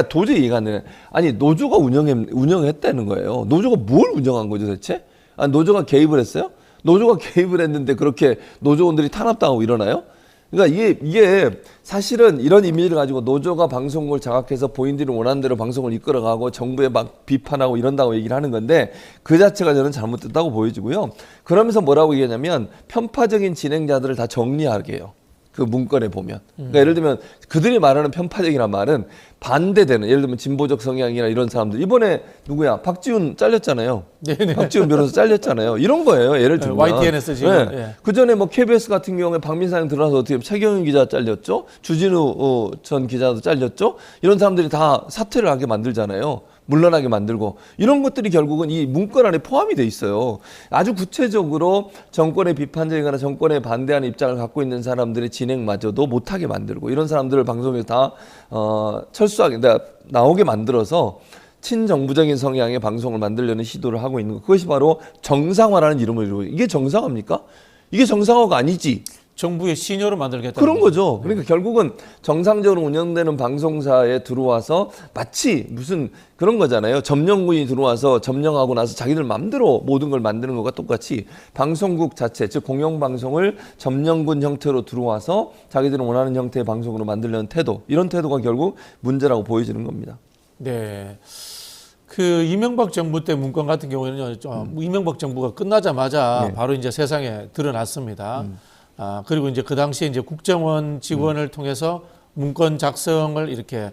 도저히 이해가 안 되네. 아니 노조가 운영했다는 거예요. 노조가 뭘 운영한 거죠 대체? 노조가 개입을 했어요? 노조가 개입을 했는데 그렇게 노조원들이 탄압당하고 일어나요? 그러니까 이게 사실은 이런 이미지를 가지고 노조가 방송국을 장악해서 본인들이 원하는 대로 방송을 이끌어가고 정부에 막 비판하고 이런다고 얘기를 하는 건데 그 자체가 저는 잘못됐다고 보여지고요. 그러면서 뭐라고 얘기하냐면 편파적인 진행자들을 다 정리하게 해요. 그 문건에 보면. 그러니까 예를 들면 그들이 말하는 편파적이란 말은 반대되는, 예를 들면 진보적 성향이나 이런 사람들, 이번에 누구야 박지훈 잘렸잖아요. 네네. 박지훈 변호사 잘렸잖아요. 이런 거예요. 예를 들면 YTN에서 지금. 예. 그 전에 뭐 KBS 같은 경우에 박민상 들어와서 어떻게 최경영 기자 잘렸죠. 주진우 전 기자도 잘렸죠. 이런 사람들이 다 사퇴를 하게 만들잖아요. 물러나게 만들고, 이런 것들이 결국은 이 문건 안에 포함이 돼 있어요. 아주 구체적으로 정권의 비판적이거나 정권에 반대하는 입장을 갖고 있는 사람들의 진행마저도 못하게 만들고, 이런 사람들을 방송에서 다 철수하게 나오게 만들어서 친정부적인 성향의 방송을 만들려는 시도를 하고 있는 것. 그것이 바로 정상화라는 이름을 이루고, 이게 정상화입니까? 이게 정상화가 아니지. 정부의 신여로 만들겠다. 그런 거죠. 그러니까 결국은 정상적으로 운영되는 방송사에 들어와서 마치 무슨 그런 거잖아요. 점령군이 들어와서 점령하고 나서 자기들 마음대로 모든 걸 만드는 것과 똑같이 방송국 자체, 즉 공영방송을 점령군 형태로 들어와서 자기들은 원하는 형태의 방송으로 만들려는 태도, 이런 태도가 결국 문제라고 보여지는 겁니다. 네. 그 이명박 정부 때 문건 같은 경우에는요, 이명박 정부가 끝나자마자 네. 바로 이제 세상에 드러났습니다. 그리고 이제 그 당시에 이제 국정원 직원을 통해서 문건 작성을 이렇게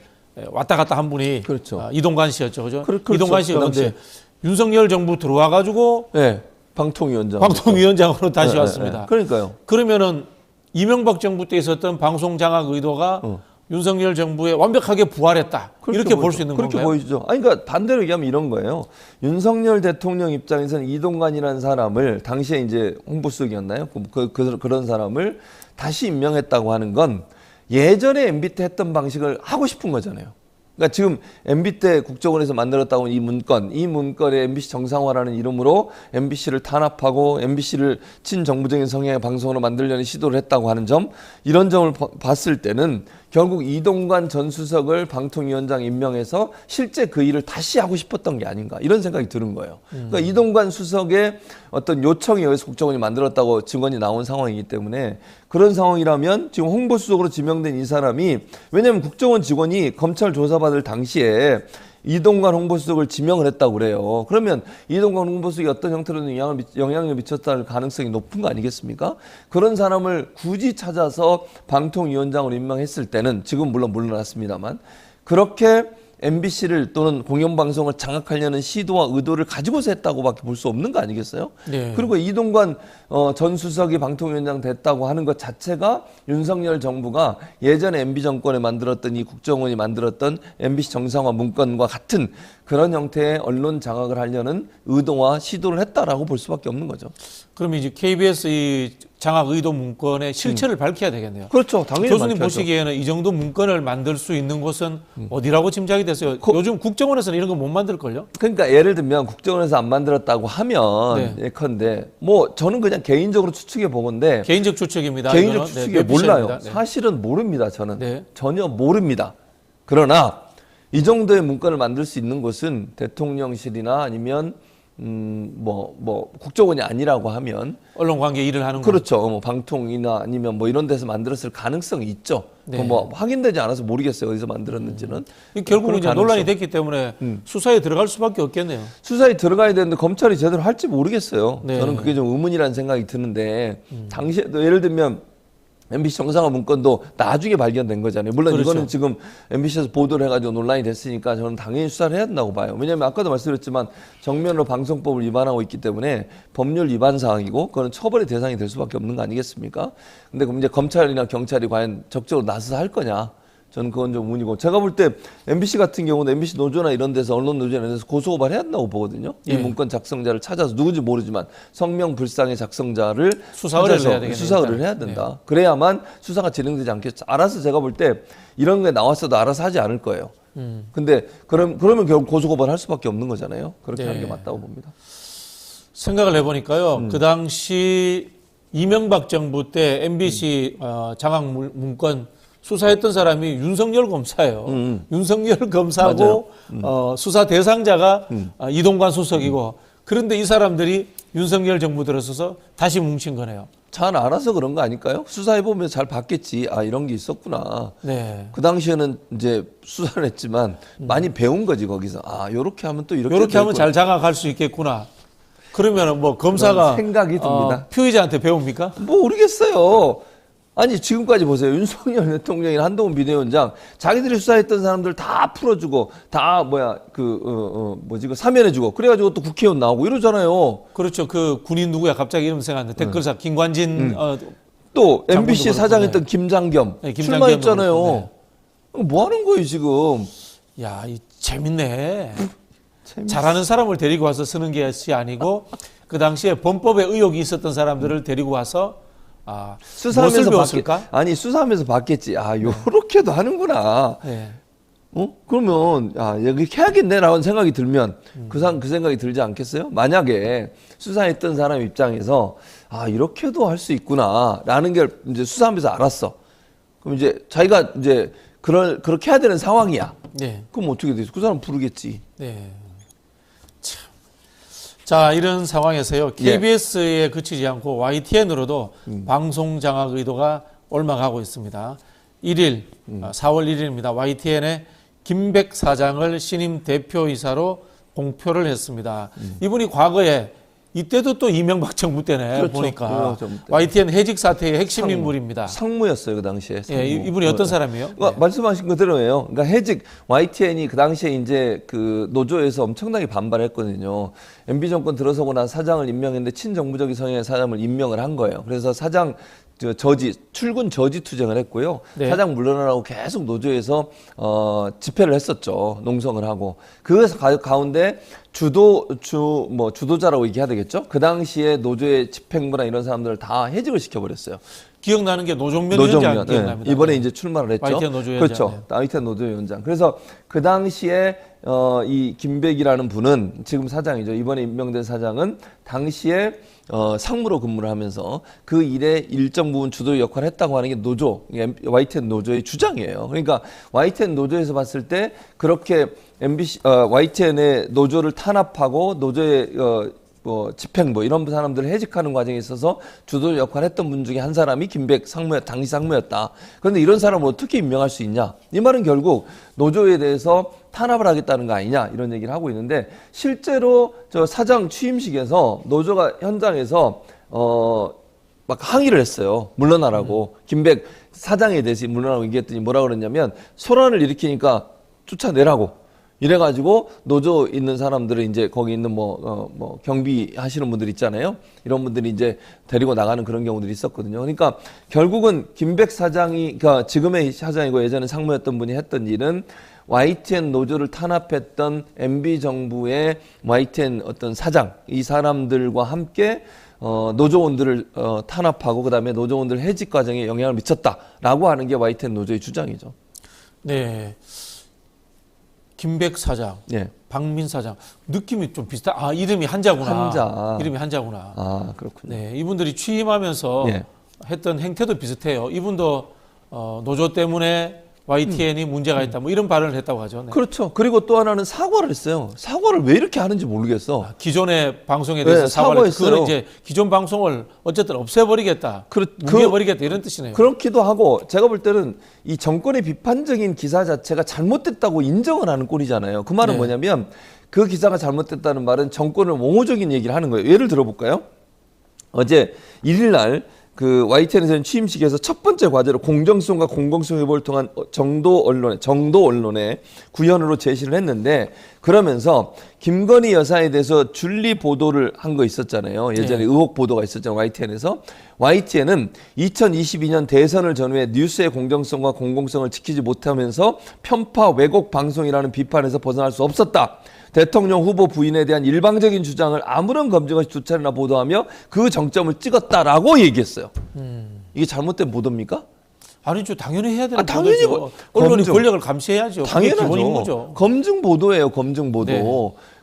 왔다 갔다 한 분이 그렇죠. 이동관 씨였죠, 그죠? 그렇죠. 이동관 씨가 그 당시에. 근데 윤석열 정부 들어와가지고 네, 방통위원장. 방통위원장으로 다시 네, 왔습니다. 네, 네. 그러니까요. 그러면은 이명박 정부 때 있었던 방송 장악 의도가 윤석열 정부에 완벽하게 부활했다. 이렇게 볼 수 있는 그렇게 건가요? 보이죠. 아니, 그러니까 반대로 얘기하면 이런 거예요. 윤석열 대통령 입장에서는 이동관이라는 사람을, 당시에 이제 홍보수석이었나요? 그런 사람을 다시 임명했다고 하는 건 예전에 MB 때 했던 방식을 하고 싶은 거잖아요. 그러니까 지금 MB 때 국정원에서 만들었다고 이 문건에 MBC 정상화라는 이름으로 MBC를 탄압하고 MBC를 친정부적인 성향의 방송으로 만들려는 시도를 했다고 하는 점, 이런 점을 봤을 때는 결국 이동관 전 수석을 방통위원장 임명해서 실제 그 일을 다시 하고 싶었던 게 아닌가, 이런 생각이 드는 거예요. 그러니까 이동관 수석의 어떤 요청에 의해서 국정원이 만들었다고 증언이 나온 상황이기 때문에, 그런 상황이라면 지금 홍보수석으로 지명된 이 사람이, 왜냐하면 국정원 직원이 검찰 조사받을 당시에 이동관 홍보수석을 지명을 했다고 그래요. 그러면 이동관 홍보수석이 어떤 형태로든 영향을 미쳤다는 가능성이 높은 거 아니겠습니까? 그런 사람을 굳이 찾아서 방통위원장으로 임명했을 때는, 지금 물론 물러났습니다만, 그렇게 MBC를 또는 공영방송을 장악하려는 시도와 의도를 가지고서 했다고밖에 볼 수 없는 거 아니겠어요? 네. 그리고 이동관 전 수석이 방통위원장 됐다고 하는 것 자체가 윤석열 정부가 예전에 MB 정권에 만들었던, 이 국정원이 만들었던 MBC 정상화 문건과 같은 그런 형태의 언론 장악을 하려는 의도와 시도를 했다라고 볼 수밖에 없는 거죠. 그러면 이제 KBS 이 장악 의도 문건의 실체를 밝혀야 되겠네요. 그렇죠. 당연히 교수님 밝혀야죠. 보시기에는 이 정도 문건을 만들 수 있는 곳은 어디라고 짐작이 됐어요? 요즘 국정원에서는 이런 거 못 만들걸요? 그러니까 예를 들면 국정원에서 안 만들었다고 하면 네. 예컨대, 뭐 저는 그냥 개인적으로 추측해 보건데, 개인적 추측입니다. 개인적 이거는. 추측에 네, 몰라요. 네. 사실은 모릅니다. 저는 네. 전혀 모릅니다. 그러나 이 정도의 문건을 만들 수 있는 곳은 대통령실이나 아니면 국정원이 아니라고 하면, 언론 관계 일을 하는 거. 그렇죠. 뭐 방통이나 아니면 뭐 이런 데서 만들었을 가능성이 있죠. 네. 뭐 확인되지 않아서 모르겠어요. 어디서 만들었는지는. 결국은 이제 그런 논란이 가능성. 됐기 때문에 수사에 들어갈 수밖에 없겠네요. 수사에 들어가야 되는데 검찰이 제대로 할지 모르겠어요. 네. 저는 그게 좀 의문이라는 생각이 드는데, 당시에도 예를 들면 MBC 정상화 문건도 나중에 발견된 거잖아요. 물론 그렇죠. 이거는 지금 MBC에서 보도를 해가지고 논란이 됐으니까 저는 당연히 수사를 해야 된다고 봐요. 왜냐하면 아까도 말씀드렸지만 정면으로 방송법을 위반하고 있기 때문에 법률 위반 사항이고, 그건 처벌의 대상이 될 수밖에 없는 거 아니겠습니까? 근데 그럼 이제 검찰이나 경찰이 과연 적극적으로 나서서 할 거냐? 저는 그건 좀 의문이고, 제가 볼 때 MBC 같은 경우는 MBC 노조나 이런 데서, 언론 노조나 이런 데서 고소고발 해야 한다고 보거든요. 예. 이 문건 작성자를 찾아서, 누군지 모르지만 성명 불상의 작성자를 수사 의뢰를 찾아서 해야 되겠네요, 수사 의뢰를 일단. 해야 된다. 그래야만 수사가 진행되지 않겠죠. 알아서, 제가 볼 때 이런 게 나왔어도 알아서 하지 않을 거예요. 근데 그러면 결국 고소고발 할 수밖에 없는 거잖아요. 그렇게 네. 하는 게 맞다고 봅니다. 생각을 해보니까요. 그 당시 이명박 정부 때 MBC 장악 문건 수사했던 사람이 윤석열 검사예요. 윤석열 검사고 수사 대상자가 이동관 수석이고, 그런데 이 사람들이 윤석열 정부 들어서서 다시 뭉친 거네요. 잘 알아서 그런 거 아닐까요? 수사해보면 잘 봤겠지. 아, 이런 게 있었구나. 네. 그 당시에는 이제 수사를 했지만 많이 배운 거지, 거기서. 아, 요렇게 하면 또 이렇게 이렇게 하면 될 잘 장악할 수 있겠구나. 그러면 뭐 검사가 생각이 듭니다. 피의자한테 배웁니까? 모르겠어요. 아니 지금까지 보세요. 윤석열 대통령이나 한동훈 비대위원장 자기들이 수사했던 사람들 다 풀어주고 다 그 사면해주고 그래가지고 또 국회의원 나오고 이러잖아요. 그렇죠. 그 군인 누구야? 갑자기 이름 생각나는데 댓글사 김관진 또 MBC 장군도 사장했던 그렇고, 김장겸 네, 김장겸도 출마했잖아요. 그렇고, 뭐 하는 거예요 지금? 야, 이 재밌네. 잘하는 사람을 데리고 와서 쓰는 것이 아니고 그 당시에 범법에 의혹이 있었던 사람들을 데리고 와서 수사하면서 무엇을 배웠을까? 아니 수사하면서 봤겠지. 요렇게도 하는구나. 네. 그러면 여기 해야겠네라는 생각이 들면 그 생각이 들지 않겠어요? 만약에 수사했던 사람 입장에서 이렇게도 할 수 있구나라는 걸 이제 수사하면서 알았어. 그럼 이제 자기가 이제 그렇게 해야 되는 상황이야. 네. 그럼 어떻게 되지? 그 사람 부르겠지. 네. 참. 자, 이런 상황에서요. KBS에 그치지 않고 YTN으로도 방송 장악 의도가 올라가고 있습니다. 1일, 4월 1일입니다. YTN의 김백 사장을 신임 대표이사로 공표를 했습니다. 이분이 과거에 이때도 또 이명박 정부 때네. 그렇죠. 보니까 정부 때. YTN 해직 사태의 핵심 인물입니다. 상무였어요 그 당시에. 상무. 예, 이분이 어떤 사람이에요? 말씀하신 그대로예요. 그러니까 해직 YTN이 그 당시에 이제 그 노조에서 엄청나게 반발했거든요. MB 정권 들어서고 난 사장을 임명했는데 친정부적인 성향의 사장을 임명을 한 거예요. 그래서 사장 출근 저지 투쟁을 했고요. 네. 사장 물러나라고 계속 노조에서 집회를 했었죠. 농성을 하고. 그 가운데 주도자라고 얘기해야 되겠죠. 그 당시에 노조의 집행부나 이런 사람들을 다 해직을 시켜버렸어요. 기억나는 게 노종면 위원장 기억납니다. 이번에 이제 출마를 했죠. YTN 노조위원장. 그렇죠. YTN 노조위원장. 그래서 그 당시에 이 김백이라는 분은 지금 사장이죠. 이번에 임명된 사장은 당시에 상무로 근무를 하면서 그 일에 일정 부분 주도 역할을 했다고 하는 게 YTN 노조의 주장이에요. 그러니까 YTN 노조에서 봤을 때 그렇게 YTN의 노조를 탄압하고 노조의 집행부 이런 사람들을 해직하는 과정에 있어서 주도 역할을 했던 분 중에 한 사람이 김백 당시 상무였다. 그런데 이런 사람을 어떻게 임명할 수 있냐? 이 말은 결국 노조에 대해서 탄압을 하겠다는 거 아니냐 이런 얘기를 하고 있는데 실제로 저 사장 취임식에서 노조가 현장에서 막 항의를 했어요. 물러나라고. 김백 사장에 대해서 물러나라고 얘기했더니 뭐라 그랬냐면 소란을 일으키니까 쫓아내라고. 이래가지고 노조 있는 사람들은 이제 거기 있는 경비 하시는 분들 있잖아요. 이런 분들이 이제 데리고 나가는 그런 경우들이 있었거든요. 그러니까 결국은 김백 사장이, 그러니까 지금의 사장이고 예전에 상무였던 분이 했던 일은 YTN 노조를 탄압했던 MB 정부의 YTN 어떤 사장, 이 사람들과 함께 노조원들을 탄압하고 그다음에 노조원들 해직 과정에 영향을 미쳤다라고 하는 게 YTN 노조의 주장이죠. 네. 김백 사장, 예. 박민 사장 느낌이 좀 비슷하. 이름이 한자구나. 한자. 이름이 한자구나. 그렇군요. 네, 이분들이 취임하면서 예. 했던 행태도 비슷해요. 이분도 노조 때문에 YTN이 문제가 있다. 뭐 이런 발언을 했다고 하죠. 네. 그렇죠. 그리고 또 하나는 사과를 했어요. 사과를 왜 이렇게 하는지 모르겠어. 기존의 방송에 대해서 네, 사과를 사과했어요. 그거는 이제 기존 방송을 어쨌든 없애버리겠다. 뭉개버리겠다 이런 뜻이네요. 그렇기도 하고 제가 볼 때는 이 정권의 비판적인 기사 자체가 잘못됐다고 인정을 하는 꼴이잖아요. 그 말은 네. 뭐냐면 그 기사가 잘못됐다는 말은 정권을 옹호적인 얘기를 하는 거예요. 예를 들어볼까요? 어제 1일 날 그 YTN에서는 취임식에서 첫 번째 과제로 공정성과 공공성 회복을 통한 정도 언론의 구현으로 제시를 했는데 그러면서 김건희 여사에 대해서 줄리 보도를 한 거 있었잖아요. 예전에 네. 의혹 보도가 있었잖아요. YTN에서. YTN은 2022년 대선을 전후해 뉴스의 공정성과 공공성을 지키지 못하면서 편파 왜곡 방송이라는 비판에서 벗어날 수 없었다. 대통령 후보 부인에 대한 일방적인 주장을 아무런 검증 없이 두 차례나 보도하며 그 정점을 찍었다라고 얘기했어요. 이게 잘못된 보도입니까? 아니죠. 당연히 해야 되는 당연히 거죠. 언론이 검증. 권력을 감시해야죠. 그게 당연하죠. 기본 임무죠. 검증 보도예요. 검증 보도. 네.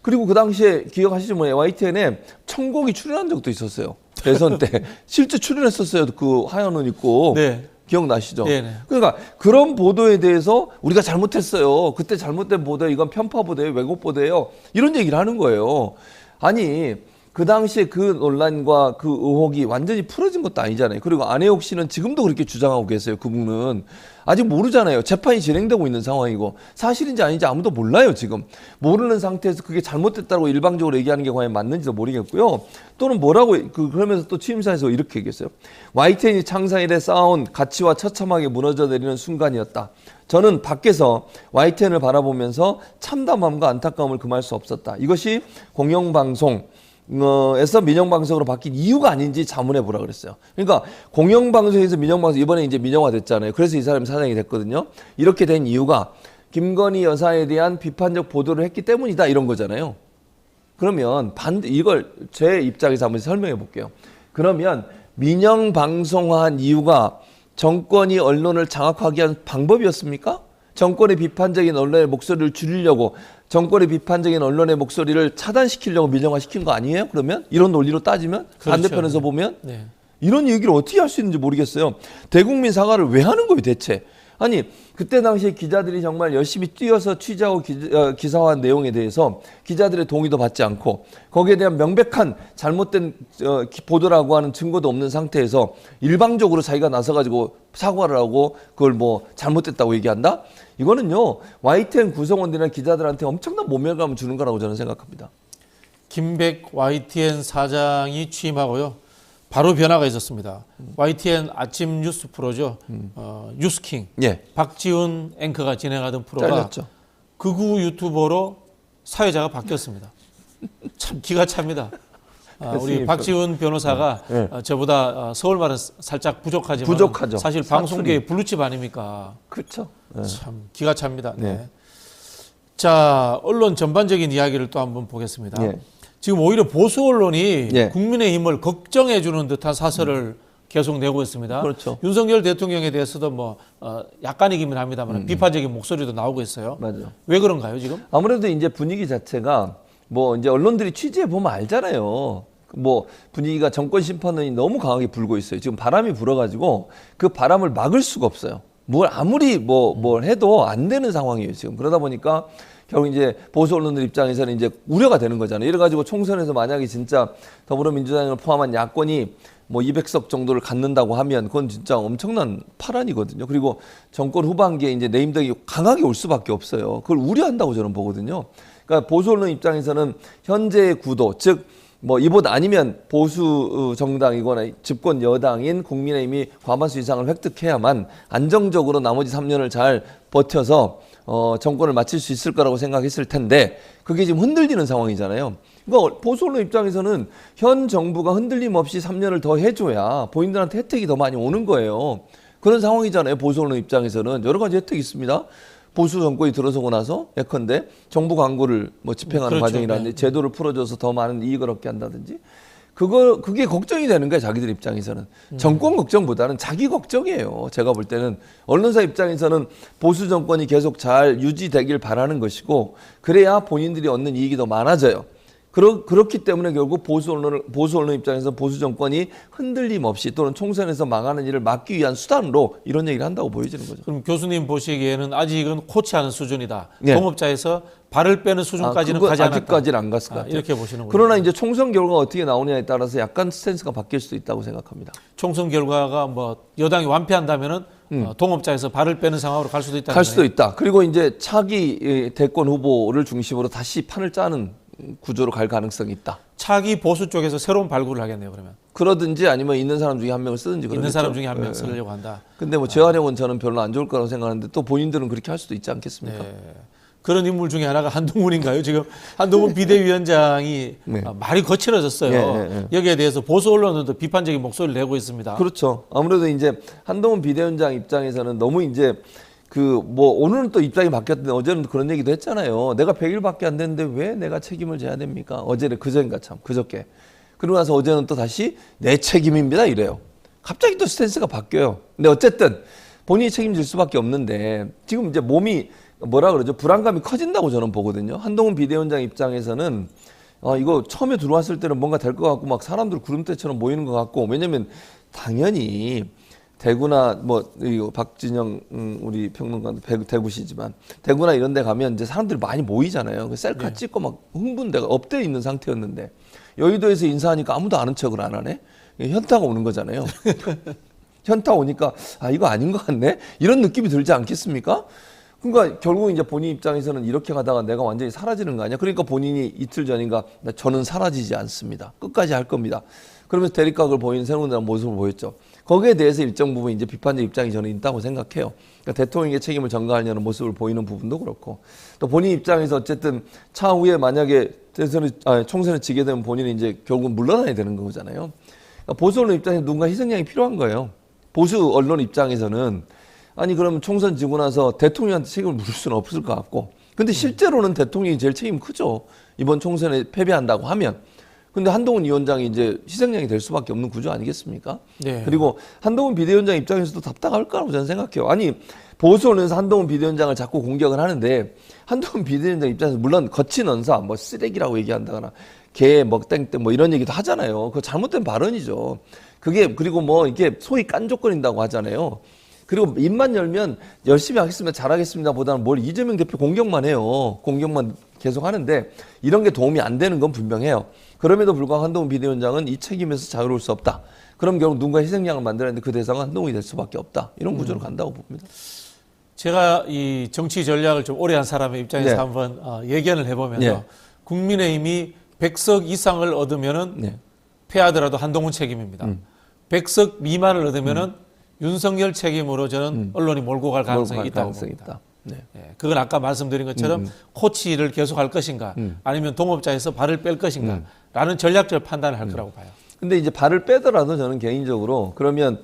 그리고 그 당시에 기억하시죠? YTN에 천곡이 출연한 적도 있었어요. 대선 때 실제 출연했었어요. 그 하얀 옷 입고. 네. 기억나시죠? 네네. 그러니까 그런 보도에 대해서 우리가 잘못했어요. 그때 잘못된 보도예요. 이건 편파 보도예요. 왜곡 보도예요. 이런 얘기를 하는 거예요. 아니 그 당시에 그 논란과 그 의혹이 완전히 풀어진 것도 아니잖아요. 그리고 안혜옥 씨는 지금도 그렇게 주장하고 계세요. 그분은 아직 모르잖아요. 재판이 진행되고 있는 상황이고 사실인지 아닌지 아무도 몰라요. 지금 모르는 상태에서 그게 잘못됐다고 일방적으로 얘기하는 게 과연 맞는지도 모르겠고요. 또는 뭐라고 그러면서 또 취임사에서 이렇게 얘기했어요. YTN이 창사 이래 쌓아온 가치와 처참하게 무너져 내리는 순간이었다. 저는 밖에서 YTN을 바라보면서 참담함과 안타까움을 금할 수 없었다. 이것이 공영방송 에서 민영방송으로 바뀐 이유가 아닌지 자문해 보라 그랬어요. 그러니까 공영방송에서 민영방송 이번에 이제 민영화 됐잖아요. 그래서 이 사람이 사장이 됐거든요. 이렇게 된 이유가 김건희 여사에 대한 비판적 보도를 했기 때문이다 이런 거잖아요. 그러면 이걸 제 입장에서 한번 설명해 볼게요. 그러면 민영방송화한 이유가 정권이 언론을 장악하기 위한 방법이었습니까? 정권의 비판적인 언론의 목소리를 줄이려고 정권의 비판적인 언론의 목소리를 차단시키려고 민영화시킨 거 아니에요? 그러면 이런 논리로 따지면 그렇죠. 반대편에서 보면 네. 이런 얘기를 어떻게 할 수 있는지 모르겠어요. 대국민 사과를 왜 하는 거예요 대체? 아니 그때 당시에 기자들이 정말 열심히 뛰어서 취재하고 기사화한 내용에 대해서 기자들의 동의도 받지 않고 거기에 대한 명백한 잘못된 보도라고 하는 증거도 없는 상태에서 일방적으로 자기가 나서가지고 사과를 하고 그걸 뭐 잘못됐다고 얘기한다? 이거는요 YTN 구성원들이나 기자들한테 엄청난 모멸감을 주는 거라고 저는 생각합니다. 김백 YTN 사장이 취임하고요. 바로 변화가 있었습니다. YTN 아침 뉴스 프로죠. 뉴스킹. 예. 박지훈 앵커가 진행하던 프로가 잘렸죠. 극우 유튜버로 사회자가 바뀌었습니다. 참 기가 찹니다. 우리 박지훈 변호사가 네. 저보다 서울말은 살짝 부족하지만 부족하죠. 사실 방송계의 블루칩 아닙니까? 그렇죠. 네. 참 기가 찹니다. 네. 네. 자, 언론 전반적인 이야기를 또 한번 보겠습니다. 예. 지금 오히려 보수 언론이 예. 국민의힘을 걱정해 주는 듯한 사설을 계속 내고 있습니다. 그렇죠. 윤석열 대통령에 대해서도 뭐 약간이긴 합니다만 비판적인 목소리도 나오고 있어요. 맞아요. 왜 그런가요, 지금? 아무래도 이제 분위기 자체가 뭐 이제 언론들이 취재해 보면 알잖아요. 뭐 분위기가 정권 심판론이 너무 강하게 불고 있어요. 지금 바람이 불어가지고 그 바람을 막을 수가 없어요. 뭘 아무리 뭘 해도 안 되는 상황이에요. 지금 그러다 보니까 결국 이제 보수 언론들 입장에서는 이제 우려가 되는 거잖아요. 이래가지고 총선에서 만약에 진짜 더불어민주당을 포함한 야권이 뭐 200석 정도를 갖는다고 하면 그건 진짜 엄청난 파란이거든요. 그리고 정권 후반기에 이제 내임덕이 강하게 올 수밖에 없어요. 그걸 우려한다고 저는 보거든요. 그러니까 보수 언론 입장에서는 현재의 구도, 즉 뭐 이보다 아니면 보수 정당이거나 집권 여당인 국민의힘이 과반수 이상을 획득해야만 안정적으로 나머지 3년을 잘 버텨서 정권을 마칠 수 있을 거라고 생각했을 텐데 그게 지금 흔들리는 상황이잖아요. 그러니까 보수 언론 입장에서는 현 정부가 흔들림 없이 3년을 더 해줘야 본인들한테 혜택이 더 많이 오는 거예요. 그런 상황이잖아요. 보수 언론 입장에서는 여러 가지 혜택이 있습니다. 보수 정권이 들어서고 나서 예컨대 정부 광고를 뭐 집행하는 그렇죠. 과정이라든지 네. 제도를 풀어줘서 더 많은 이익을 얻게 한다든지 그게 걱정이 되는 거예요. 자기들 입장에서는. 정권 걱정보다는 자기 걱정이에요. 제가 볼 때는 언론사 입장에서는 보수 정권이 계속 잘 유지되길 바라는 것이고 그래야 본인들이 얻는 이익이 더 많아져요. 그렇기 때문에 결국 보수 언론 입장에서 보수 정권이 흔들림 없이 또는 총선에서 망하는 일을 막기 위한 수단으로 이런 얘기를 한다고 보여지는 거죠. 그럼 교수님 보시기에는 아직은 코치하는 수준이다. 네. 동업자에서 발을 빼는 수준까지는 가지 않았다. 아직까지는 안 갔을 것 같아요. 이렇게 보시는군요. 그러나 이제 총선 결과가 어떻게 나오냐에 따라서 약간 스탠스가 바뀔 수도 있다고 생각합니다. 총선 결과가 뭐 여당이 완패한다면은 동업자에서 발을 빼는 상황으로 갈 수도 있다. 갈 수도 있다. 그리고 이제 차기 대권 후보를 중심으로 다시 판을 짜는 구조로 갈 가능성이 있다. 차기 보수 쪽에서 새로운 발굴을 하겠네요. 그러면 그러든지 아니면 있는 사람 중에 한 명을 쓰든지 그러겠죠. 있는 사람 중에 한 명 예. 쓰려고 한다. 근데 뭐 재활용은 저는 별로 안 좋을 거라고 생각하는데 또 본인들은 그렇게 할 수도 있지 않겠습니까? 네. 그런 인물 중에 하나가 한동훈인가요? 지금 한동훈 비대위원장이 네. 말이 거칠어졌어요. 네. 여기에 대해서 보수 언론들도 비판적인 목소리를 내고 있습니다. 그렇죠. 아무래도 이제 한동훈 비대위원장 입장에서는 너무 이제 오늘은 또 입장이 바뀌었는데 어제는 그런 얘기도 했잖아요. 내가 100일밖에 안 됐는데 왜 내가 책임을 져야 됩니까? 어제는 그저인가 참 그저께. 그러고 나서 어제는 또 다시 내 책임입니다 이래요. 갑자기 또 스탠스가 바뀌어요. 근데 어쨌든 본인이 책임질 수밖에 없는데 지금 이제 몸이 뭐라 그러죠? 불안감이 커진다고 저는 보거든요. 한동훈 비대위원장 입장에서는 이거 처음에 들어왔을 때는 뭔가 될 것 같고 막 사람들 구름대처럼 모이는 것 같고 왜냐면 당연히 대구나 박진영 우리 평론가도 대구시지만 대구나 이런 데 가면 이제 사람들이 많이 모이잖아요. 셀카 찍고 막 흥분대가 업돼 있는 상태였는데 여의도에서 인사하니까 아무도 아는 척을 안 하네. 현타가 오는 거잖아요. 현타 오니까 아 이거 아닌 것 같네. 이런 느낌이 들지 않겠습니까? 그러니까 결국 이제 본인 입장에서는 이렇게 가다가 내가 완전히 사라지는 거 아니야? 그러니까 본인이 이틀 전인가 저는 사라지지 않습니다. 끝까지 할 겁니다. 그러면서 대립각을 보이는 새로운 모습을 보였죠. 거기에 대해서 일정 부분 이제 비판적 입장이 저는 있다고 생각해요. 그러니까 대통령의 책임을 전가하려는 모습을 보이는 부분도 그렇고 또 본인 입장에서 어쨌든 차후에 만약에 총선을 지게 되면 본인이 이제 결국은 물러나야 되는 거잖아요. 그러니까 보수 언론 입장에서 누군가 희생양이 필요한 거예요. 보수 언론 입장에서는 아니 그럼 총선 지고 나서 대통령한테 책임을 물을 수는 없을 것 같고 근데 실제로는 대통령이 제일 책임 크죠. 이번 총선에 패배한다고 하면. 근데 한동훈 위원장이 이제 희생양이 될 수밖에 없는 구조 아니겠습니까? 네. 그리고 한동훈 비대위원장 입장에서도 답답할 거라고 저는 생각해요. 아니 보수 언론에서 한동훈 비대위원장을 자꾸 공격을 하는데 한동훈 비대위원장 입장에서 물론 거친 언사 뭐 쓰레기라고 얘기한다거나 개 먹땡땡 뭐 이런 얘기도 하잖아요. 그거 잘못된 발언이죠. 그게 그리고 뭐 이게 소위 깐족거린다고 하잖아요. 그리고 입만 열면 열심히 하겠습니다, 잘하겠습니다 보다는 뭘 이재명 대표 공격만 해요. 공격만 계속 하는데 이런 게 도움이 안 되는 건 분명해요. 그럼에도 불구하고 한동훈 비대위원장은 이 책임에서 자유로울 수 없다. 그럼 결국 누군가 희생양을 만들었는데 그 대상은 한동훈이 될 수밖에 없다. 이런 구조로 간다고 봅니다. 제가 이 정치 전략을 좀 오래 한 사람의 입장에서 네. 한번 예견을 해보면요. 네. 국민의힘이 100석 이상을 얻으면은 네. 패하더라도 한동훈 책임입니다. 100석 미만을 얻으면은 윤석열 책임으로 저는 언론이 몰고 갈 가능성이 있다고 봅니다. 네. 예, 그건 아까 말씀드린 것처럼 코치를 계속할 것인가 아니면 동업자에서 발을 뺄 것인가 라는 전략적 판단을 할 거라고 봐요. 근데 이제 발을 빼더라도 저는 개인적으로 그러면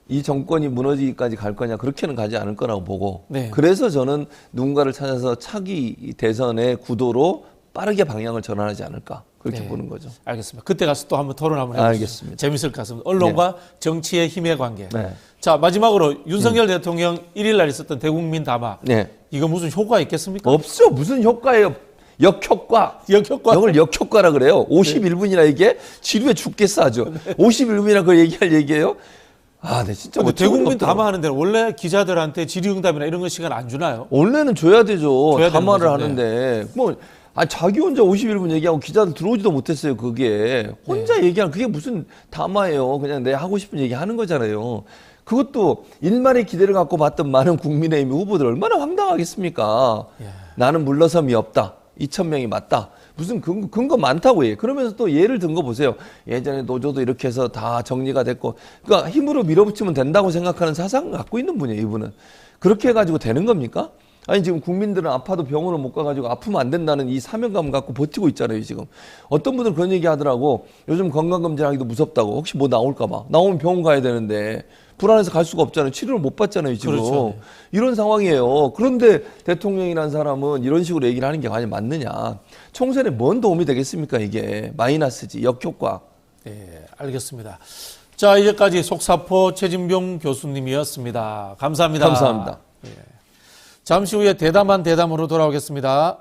이 정권이 무너지기까지 갈 거냐 그렇게는 가지 않을 거라고 보고 네. 그래서 저는 누군가를 찾아서 차기 대선의 구도로 빠르게 방향을 전환하지 않을까 그렇게 네. 보는 거죠. 알겠습니다. 그때 가서 또 한번 토론 한번 해보시죠. 알겠습니다. 재밌을 것 같습니다. 언론과 정치의 힘의 관계. 네. 자, 마지막으로 윤석열 대통령 1일 날 있었던 대국민 담화. 네. 이거 무슨 효과 있겠습니까? 없죠. 무슨 효과예요. 역효과. 역효과. 이걸 역효과라 그래요. 51분이나 이게 지루해 죽겠어 아주. 51분이나 그걸 얘기할 얘기예요. 아, 네 진짜 근데 어처구니 대국민 없더라고요. 담화하는 데는 원래 기자들한테 질의응답이나 이런 거 시간 안 주나요? 원래는 줘야 되죠. 줘야 되는 담화를 거죠. 하는데 뭐 자기 혼자 51분 얘기하고 기자들 들어오지도 못했어요. 그게 혼자 얘기하는 그게 무슨 담화예요. 그냥 내 하고 싶은 얘기 하는 거잖아요. 그것도 일말의 기대를 갖고 봤던 많은 국민의힘 후보들 얼마나 황당하겠습니까? 나는 물러섬이 없다. 2,000명이 맞다. 무슨 근거 많다고 해. 그러면서 또 예를 든 거 보세요. 예전에 노조도 이렇게 해서 다 정리가 됐고, 그러니까 힘으로 밀어붙이면 된다고 생각하는 사상을 갖고 있는 분이에요, 이분은. 그렇게 해가지고 되는 겁니까? 아니 지금 국민들은 아파도 병원을 못 가가지고 아프면 안 된다는 이 사명감 갖고 버티고 있잖아요 지금. 어떤 분들은 그런 얘기 하더라고. 요즘 건강검진하기도 무섭다고. 혹시 뭐 나올까 봐. 나오면 병원 가야 되는데 불안해서 갈 수가 없잖아요. 치료를 못 받잖아요 지금. 그렇죠. 이런 상황이에요. 그런데 대통령이라는 사람은 이런 식으로 얘기를 하는 게 과연 맞느냐. 총선에 뭔 도움이 되겠습니까 이게. 마이너스지. 역효과. 네, 알겠습니다. 자, 이제까지 속사포 최진병 교수님이었습니다. 감사합니다. 감사합니다. 잠시 후에 대담한 대담으로 돌아오겠습니다.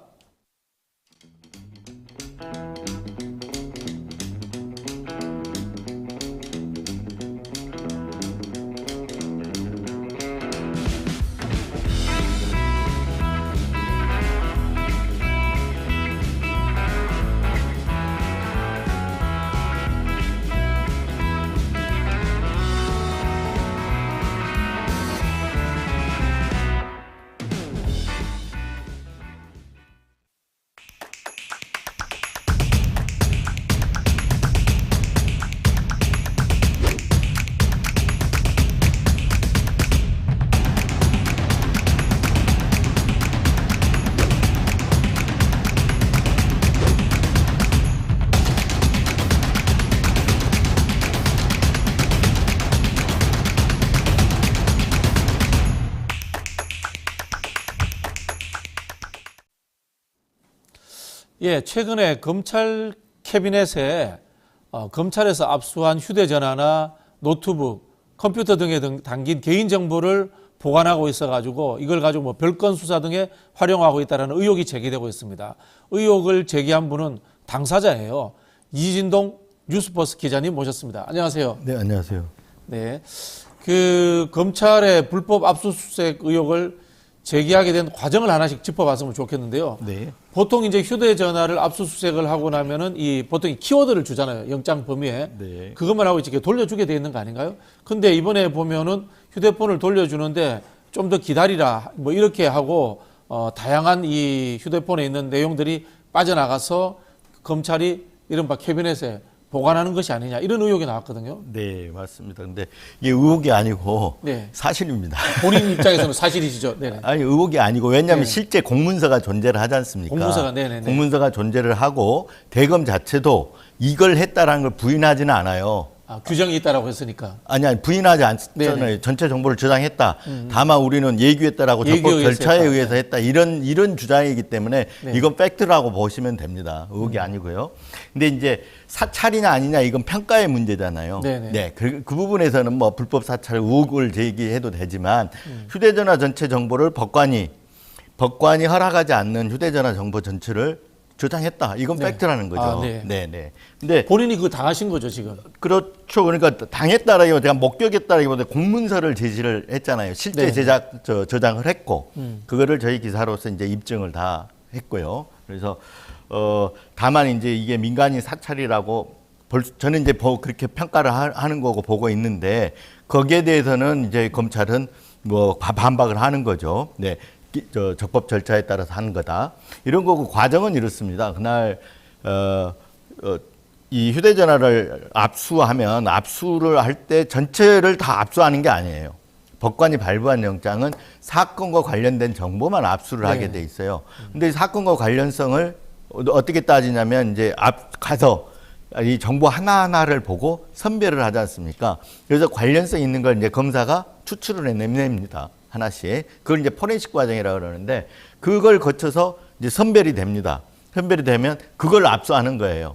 예, 최근에 검찰 캐비넷에 검찰에서 압수한 휴대전화나 노트북, 컴퓨터 등에 담긴 개인정보를 보관하고 있어가지고 이걸 가지고 뭐 별건 수사 등에 활용하고 있다는 의혹이 제기되고 있습니다. 의혹을 제기한 분은 당사자예요. 이진동 뉴스버스 기자님 모셨습니다. 안녕하세요. 네, 안녕하세요. 네, 그 검찰의 불법 압수수색 의혹을 제기하게 된 과정을 하나씩 짚어봤으면 좋겠는데요. 네. 보통 이제 휴대전화를 압수수색을 하고 나면은 보통 이 키워드를 주잖아요. 영장 범위에. 네. 그것만 하고 이렇게 돌려주게 돼 있는 거 아닌가요? 근데 이번에 보면은 휴대폰을 돌려주는데 좀 더 기다리라 뭐 이렇게 하고 다양한 이 휴대폰에 있는 내용들이 빠져나가서 검찰이 이른바 캐비넷에 보관하는 것이 아니냐 이런 의혹이 나왔거든요. 네, 맞습니다. 근데 이게 의혹이 아니고 네. 사실입니다. 본인 입장에서는 사실이시죠? 네네. 아니, 의혹이 아니고 왜냐하면 네. 실제 공문서가 존재를 하지 않습니까? 공문서가, 네네네. 공문서가 존재를 하고 대검 자체도 이걸 했다라는 걸 부인하지는 않아요. 규정이 있다라고 했으니까. 아니 부인하지 않잖아요. 네네. 전체 정보를 저장했다. 다만 우리는 예규했다라고 예규에 적법 의해서 절차에 했다. 의해서 했다. 이런 주장이기 때문에 네. 이건 팩트라고 보시면 됩니다. 의혹이 아니고요. 근데 이제 사찰이냐 아니냐 이건 평가의 문제잖아요. 네네. 네, 그 부분에서는 뭐 불법 사찰 의혹을 제기해도 되지만 휴대전화 전체 정보를 법관이 허락하지 않는 휴대전화 정보 전체를 저장했다. 이건 네. 팩트라는 거죠. 네. 네. 근데 본인이 그거 당하신 거죠, 지금. 그렇죠. 그러니까 당했다라기보다 목격했다라기보다 공문서를 제시를 했잖아요. 실제 네. 저장을 했고 그거를 저희 기사로서 이제 입증을 다 했고요. 그래서 다만 이제 이게 민간인 사찰이라고 저는 이제 그렇게 평가를 하는 거고 보고 있는데 거기에 대해서는 이제 검찰은 뭐 반박을 하는 거죠. 네. 적법 절차에 따라서 하는 거다. 이런 거고 과정은 이렇습니다. 그날 이 휴대전화를 압수하면 압수를 할 때 전체를 다 압수하는 게 아니에요. 법관이 발부한 영장은 사건과 관련된 정보만 압수를 하게 돼 있어요. 근데 이 사건과 관련성을 어떻게 따지냐면 이제 가서 이 정보 하나하나를 보고 선별을 하지 않습니까? 그래서 관련성 있는 걸 이제 검사가 추출을 해냅니다. 하나씩. 그걸 이제 포렌식 과정이라고 그러는데 그걸 거쳐서 이제 선별이 됩니다. 선별이 되면 그걸 압수하는 거예요.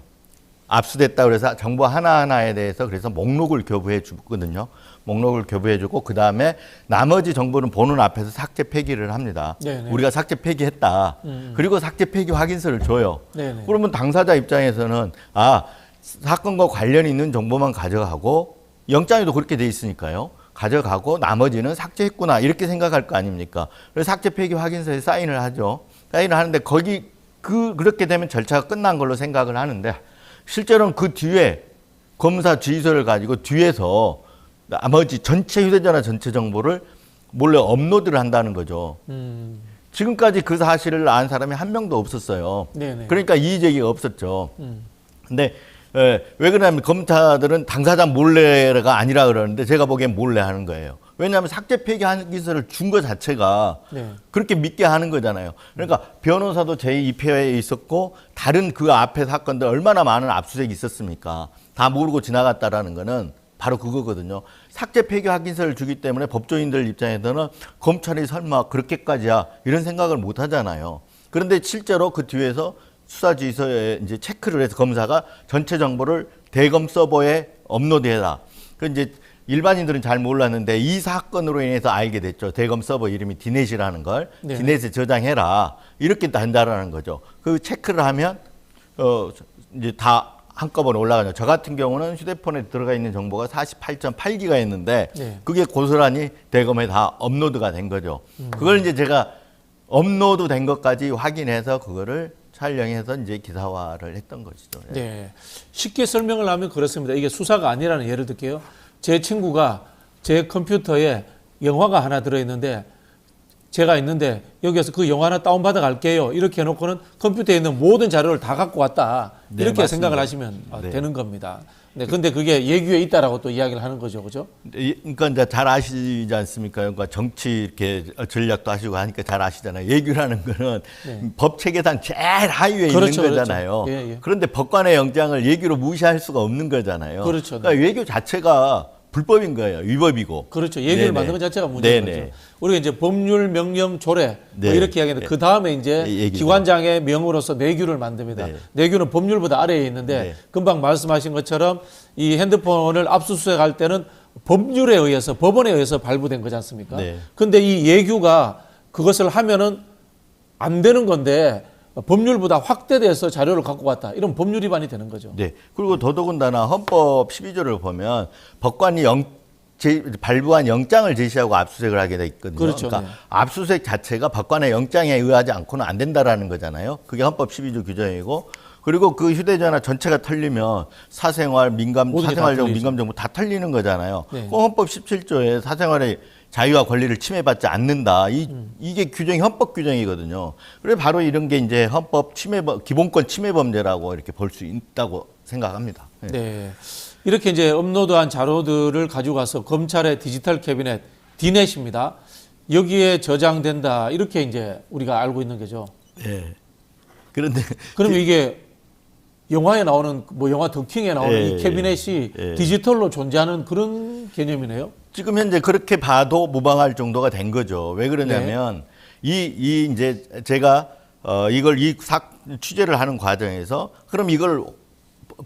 압수됐다 그래서 정보 하나하나에 대해서 그래서 목록을 교부해 주거든요. 목록을 교부해 주고 그다음에 나머지 정보는 보는 앞에서 삭제 폐기를 합니다. 네네. 우리가 삭제 폐기했다. 그리고 삭제 폐기 확인서를 줘요. 네네. 그러면 당사자 입장에서는 사건과 관련이 있는 정보만 가져가고 영장에도 그렇게 돼 있으니까요. 가져가고 나머지는 삭제했구나 이렇게 생각할 거 아닙니까? 그래서 삭제 폐기 확인서에 사인을 하죠. 사인을 하는데 그렇게 되면 절차가 끝난 걸로 생각을 하는데 실제로는 그 뒤에 검사 지휘서를 가지고 뒤에서 나머지 전체 휴대전화 전체 정보를 몰래 업로드를 한다는 거죠. 지금까지 그 사실을 안 사람이 한 명도 없었어요. 네네. 그러니까 이의 제기가 없었죠. 근데 왜 그러냐면 검사들은 당사자 몰래가 아니라 그러는데 제가 보기엔 몰래 하는 거예요. 왜냐하면 삭제 폐기 기서를 준 것 자체가 네. 그렇게 믿게 하는 거잖아요. 그러니까 변호사도 제2표에 있었고 다른 그 앞에 사건들 얼마나 많은 압수수색이 있었습니까? 다 모르고 지나갔다라는 거는 바로 그거거든요. 삭제 폐기 확인서를 주기 때문에 법조인들 입장에서는 검찰이 설마 그렇게까지야 이런 생각을 못 하잖아요. 그런데 실제로 그 뒤에서 수사지휘서에 이제 체크를 해서 검사가 전체 정보를 대검 서버에 업로드해라. 그 이제 일반인들은 잘 몰랐는데 이 사건으로 인해서 알게 됐죠. 대검 서버 이름이 디넷이라는 걸 네. 디넷에 저장해라. 이렇게 한다라는 거죠. 그 체크를 하면 이제 다 한꺼번에 올라가죠. 저 같은 경우는 휴대폰에 들어가 있는 정보가 48.8기가였는데 네. 그게 고스란히 대검에 다 업로드가 된 거죠. 그걸 이제 제가 업로드 된 것까지 확인해서 그거를 촬영해서 이제 기사화를 했던 것이죠. 네. 쉽게 설명을 하면 그렇습니다. 이게 수사가 아니라는 예를 들게요. 제 친구가 제 컴퓨터에 영화가 하나 들어있는데 제가 있는데 여기서 그 영화 하나 다운받아 갈게요. 이렇게 해놓고는 컴퓨터에 있는 모든 자료를 다 갖고 왔다. 네, 이렇게 맞습니다. 생각을 하시면 네. 되는 겁니다. 네, 근데 그게 예규에 있다라고 또 이야기를 하는 거죠. 그죠? 그러니까 이제 잘 아시지 않습니까? 그러니까 정치 이렇게 전략도 하시고 하니까 잘 아시잖아요. 예규라는 거는 법 체계상 제일 하위에 그렇죠, 있는 거잖아요. 그렇죠. 예, 예. 그런데 법관의 영장을 예규로 무시할 수가 없는 거잖아요. 그렇죠. 그러니까 예규 자체가 불법인 거예요. 위법이고. 그렇죠. 예규를 네네. 만든 것 자체가 문제인 네네. 거죠. 우리가 이제 법률, 명령, 조례 뭐 네. 이렇게 이야기하는데 그 다음에 이제 예규죠. 기관장의 명으로서 내규를 만듭니다. 네. 내규는 법률보다 아래에 있는데 네. 금방 말씀하신 것처럼 이 핸드폰을 압수수색할 때는 법률에 의해서 법원에 의해서 발부된 거지 않습니까? 네. 근데 이 예규가 그것을 하면은 안 되는 건데 법률보다 확대돼서 자료를 갖고 왔다. 이런 법률 위반이 되는 거죠. 네. 그리고 더더군다나 헌법 12조를 보면 법관이 발부한 영장을 제시하고 압수수색을 하게 돼 있거든요. 그렇죠. 그러니까 네. 압수수색 자체가 법관의 영장에 의하지 않고는 안 된다라는 거잖아요. 그게 헌법 12조 규정이고, 그리고 그 휴대전화 전체가 털리면 사생활, 모든 게다 사생활 정보, 털리죠. 민감 정보 다 털리는 거잖아요. 네. 그 헌법 17조에 사생활의 자유와 권리를 침해받지 않는다. 이게 규정이 헌법 규정이거든요. 그래서 바로 이런 게 이제 헌법 기본권 침해 범죄라고 이렇게 볼 수 있다고 생각합니다. 네. 네. 이렇게 이제 업로드한 자료들을 가지고 가서 검찰의 디지털 캐비넷 디넷입니다. 여기에 저장된다. 이렇게 이제 우리가 알고 있는 거죠. 네. 그런데 그러면 이게 영화에 나오는 뭐 영화 더킹에 나오는 예, 이 캐비넷이 예. 디지털로 존재하는 그런 개념이네요. 지금 현재 그렇게 봐도 무방할 정도가 된 거죠. 왜 그러냐면 이 이제 제가 취재를 하는 과정에서 그럼 이걸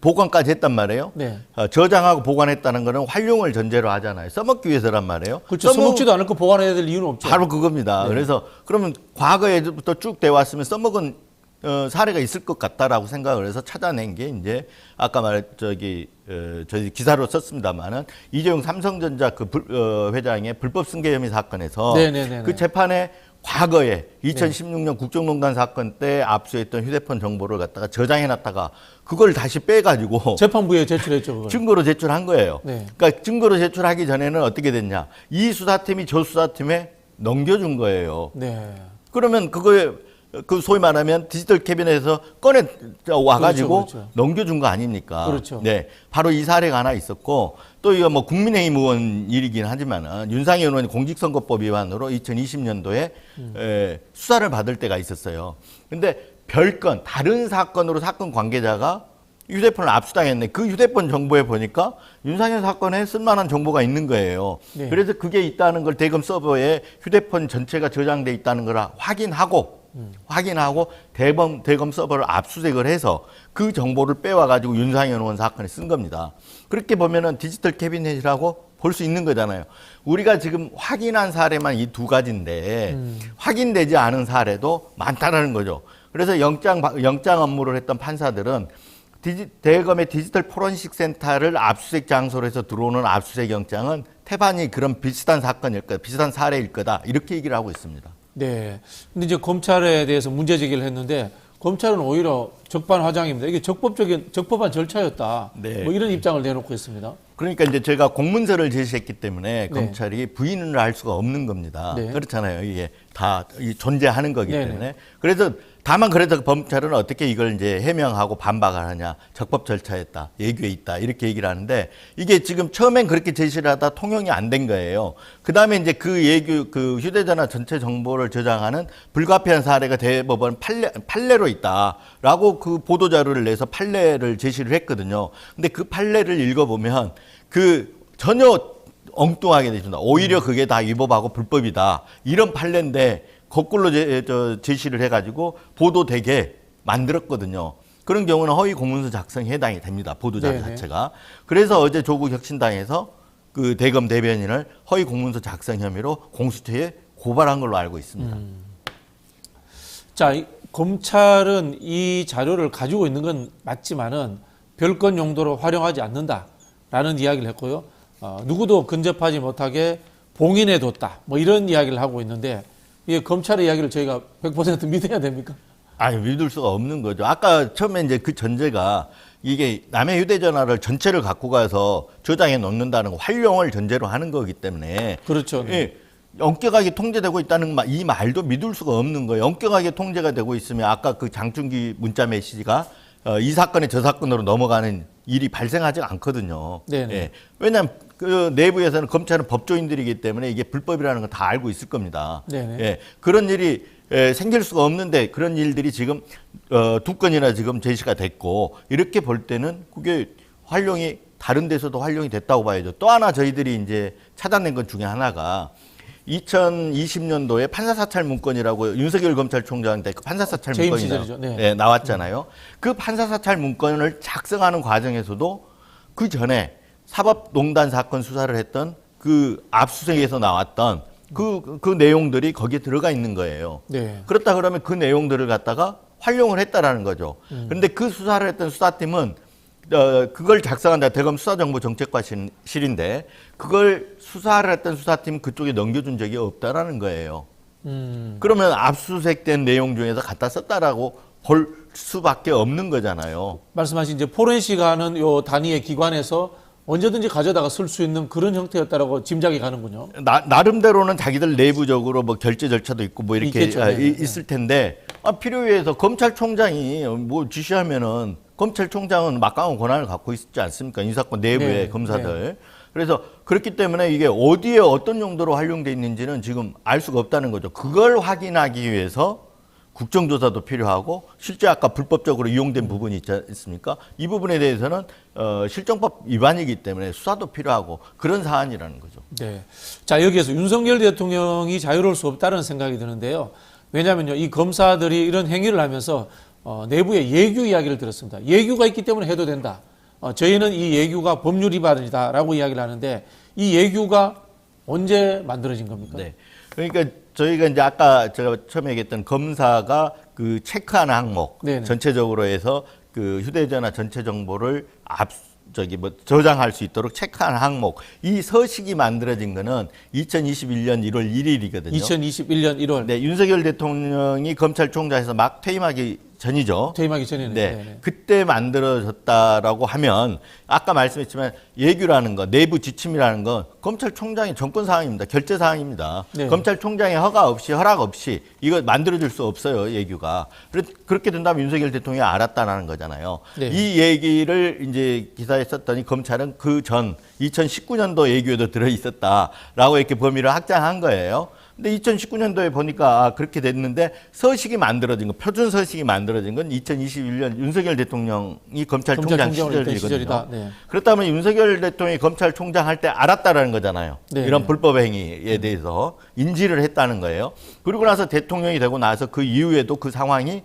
보관까지 했단 말이에요. 네. 저장하고 보관했다는 거는 활용을 전제로 하잖아요. 써먹기 위해서란 말이에요. 그렇죠. 써먹지도 않을 거 보관해야 될 이유는 없죠. 바로 그겁니다. 네. 그래서 그러면 과거에부터 쭉 돼 왔으면 써먹은 사례가 있을 것 같다라고 생각을 해서 찾아낸 게 이제 아까 저희 기사로 썼습니다만은 이재용 삼성전자 회장의 불법 승계 혐의 사건에서 네네네네. 그 재판에 과거에 2016년 국정농단 사건 때 압수했던 휴대폰 정보를 갖다가 저장해놨다가 그걸 다시 빼가지고 재판부에 제출했죠. 그걸. 증거로 제출한 거예요. 네. 그러니까 증거로 제출하기 전에는 어떻게 됐냐? 이 수사팀이 저 수사팀에 넘겨준 거예요. 네. 그러면 그거에 그 소위 말하면 디지털 캐비넷에서 꺼내 와가지고 그렇죠. 넘겨준 거 아닙니까? 그렇죠. 네, 바로 이 사례가 하나 있었고 또 이거 뭐 국민의힘 의원 일이긴 하지만은 윤상현 의원이 공직선거법 위반으로 2020년도에 수사를 받을 때가 있었어요. 근데 별건 다른 사건으로 사건 관계자가 휴대폰을 압수당했네. 그 휴대폰 정보에 보니까 윤상현 사건에 쓸만한 정보가 있는 거예요. 네. 그래서 그게 있다는 걸 대검 서버에 휴대폰 전체가 저장돼 있다는 걸 확인하고 대검 서버를 압수수색을 해서 그 정보를 빼와가지고 윤상현 의원 사건에 쓴 겁니다. 그렇게 보면은 디지털 캐비넷이라고 볼 수 있는 거잖아요. 우리가 지금 확인한 사례만 이 두 가지인데 확인되지 않은 사례도 많다라는 거죠. 그래서 영장 업무를 했던 판사들은 대검의 디지털 포렌식 센터를 압수수색 장소로 해서 들어오는 압수수색 영장은 태반이 그런 비슷한 사건일 거다, 비슷한 사례일 거다 이렇게 얘기를 하고 있습니다. 네. 근데 이제 검찰에 대해서 문제 제기를 했는데 검찰은 오히려 적반하장입니다. 이게 적법한 절차였다. 네. 뭐 이런 입장을 내놓고 있습니다. 그러니까 이제 제가 공문서를 제시했기 때문에 네. 검찰이 부인을 할 수가 없는 겁니다. 네. 그렇잖아요. 이게 다 존재하는 거기 네네. 때문에. 그래서 검찰은 어떻게 이걸 이제 해명하고 반박을 하냐. 적법 절차였다. 예규에 있다. 이렇게 얘기를 하는데 이게 지금 처음엔 그렇게 제시를 하다 통용이 안 된 거예요. 그 다음에 이제 그 휴대전화 전체 정보를 저장하는 불가피한 사례가 대법원 판례로 있다라고 그 보도자료를 내서 판례를 제시를 했거든요. 근데 그 판례를 읽어보면 전혀 엉뚱하게 되십니다. 오히려 그게 다 위법하고 불법이다. 이런 판례인데 거꾸로 제시를 해가지고 보도되게 만들었거든요. 그런 경우는 허위 공문서 작성에 해당이 됩니다. 보도자료 네네. 자체가. 그래서 어제 조국 혁신당에서 그 대검 대변인을 허위 공문서 작성 혐의로 공수처에 고발한 걸로 알고 있습니다. 자, 검찰은 이 자료를 가지고 있는 건 맞지만은 별건 용도로 활용하지 않는다라는 이야기를 했고요. 누구도 근접하지 못하게 봉인해 뒀다. 뭐 이런 이야기를 하고 있는데 이게 검찰의 이야기를 저희가 100% 믿어야 됩니까? 아니, 믿을 수가 없는 거죠. 아까 처음에 이제 그 전제가 이게 남의 휴대전화를 전체를 갖고 가서 저장해 놓는다는 거 활용을 전제로 하는 거기 때문에. 그렇죠. 네. 예, 엄격하게 통제되고 있다는 이 말도 믿을 수가 없는 거예요. 엄격하게 통제가 되고 있으면 아까 그 장충기 문자 메시지가 이 사건에 저 사건으로 넘어가는 일이 발생하지 않거든요. 네네. 예, 왜냐하면 그 내부에서는 검찰은 법조인들이기 때문에 이게 불법이라는 건 다 알고 있을 겁니다. 네네. 예, 그런 일이 생길 수가 없는데 그런 일들이 지금 두 건이나 지금 제시가 됐고 이렇게 볼 때는 그게 활용이 다른 데서도 활용이 됐다고 봐야죠. 또 하나 저희들이 이제 찾아낸 것 중에 하나가 2020년도에 판사사찰 문건이라고 윤석열 검찰총장 때 그 판사사찰 재임 문건이 시절이죠. 네. 네, 나왔잖아요. 그 판사사찰 문건을 작성하는 과정에서도 그 전에 사법농단 사건 수사를 했던 그 압수수색에서 나왔던 그 내용들이 거기에 들어가 있는 거예요. 네. 그렇다 그러면 그 내용들을 갖다가 활용을 했다라는 거죠. 그런데 그 수사를 했던 수사팀은 그걸 작성한다. 대검 수사정보정책과실인데 그걸 수사를 했던 수사팀 그쪽에 넘겨준 적이 없다라는 거예요. 그러면 압수수색된 내용 중에서 갖다 썼다라고 볼 수밖에 없는 거잖아요. 말씀하신 이제 포렌식하는 요 단위의 기관에서 언제든지 가져다가 쓸 수 있는 그런 형태였다라고 짐작이 가는군요. 나름대로는 자기들 내부적으로 뭐 결제 절차도 있고 뭐 이렇게 있겠죠. 네. 있을 텐데 필요에 의해서 검찰총장이 뭐 지시하면은 검찰총장은 막강한 권한을 갖고 있지 않습니까? 인사권 내부의 네. 검사들. 네. 그래서 그렇기 때문에 이게 어디에 어떤 용도로 활용돼 있는지는 지금 알 수가 없다는 거죠. 그걸 확인하기 위해서 국정조사도 필요하고 실제 아까 불법적으로 이용된 부분이 있지 않습니까? 이 부분에 대해서는 실정법 위반이기 때문에 수사도 필요하고 그런 사안이라는 거죠. 네. 자, 여기에서 윤석열 대통령이 자유로울 수 없다는 생각이 드는데요. 왜냐하면요, 이 검사들이 이런 행위를 하면서 내부의 예규 이야기를 들었습니다. 예규가 있기 때문에 해도 된다. 저희는 이 예규가 법률 위반이다라고 이야기를 하는데 이 예규가 언제 만들어진 겁니까? 네. 그러니까 저희가 이제 아까 제가 처음에 얘기했던 검사가 그 체크하는 항목 네네. 전체적으로 해서 그 휴대전화 전체 정보를 저장할 수 있도록 체크하는 항목 이 서식이 만들어진 거는 2021년 1월 1일이거든요. 2021년 1월. 네, 윤석열 대통령이 검찰총장에서 막 퇴임하기 전이죠. 퇴임하기 전에는. 네, 네네. 그때 만들어졌다라고 하면 아까 말씀했지만 예규라는 거, 내부 지침이라는 건 검찰총장의 정권 사항입니다. 결재 사항입니다. 네. 검찰총장의 허락 없이 이거 만들어질 수 없어요. 예규가. 그렇게 된다면 윤석열 대통령이 알았다는 거잖아요. 네. 이 얘기를 이제 기사에 썼더니 검찰은 그 전 2019년도 예규에도 들어 있었다라고 이렇게 범위를 확장한 거예요. 근데 2019년도에 보니까 그렇게 됐는데 서식이 만들어진 거, 표준 서식이 만들어진 건 2021년 윤석열 대통령이 검찰총장 시절이거든요. 시절이다. 네. 그렇다면 윤석열 대통령이 검찰총장 할 때 알았다라는 거잖아요. 네. 이런 불법 행위에 대해서 인지를 했다는 거예요. 그리고 나서 대통령이 되고 나서 그 이후에도 그 상황이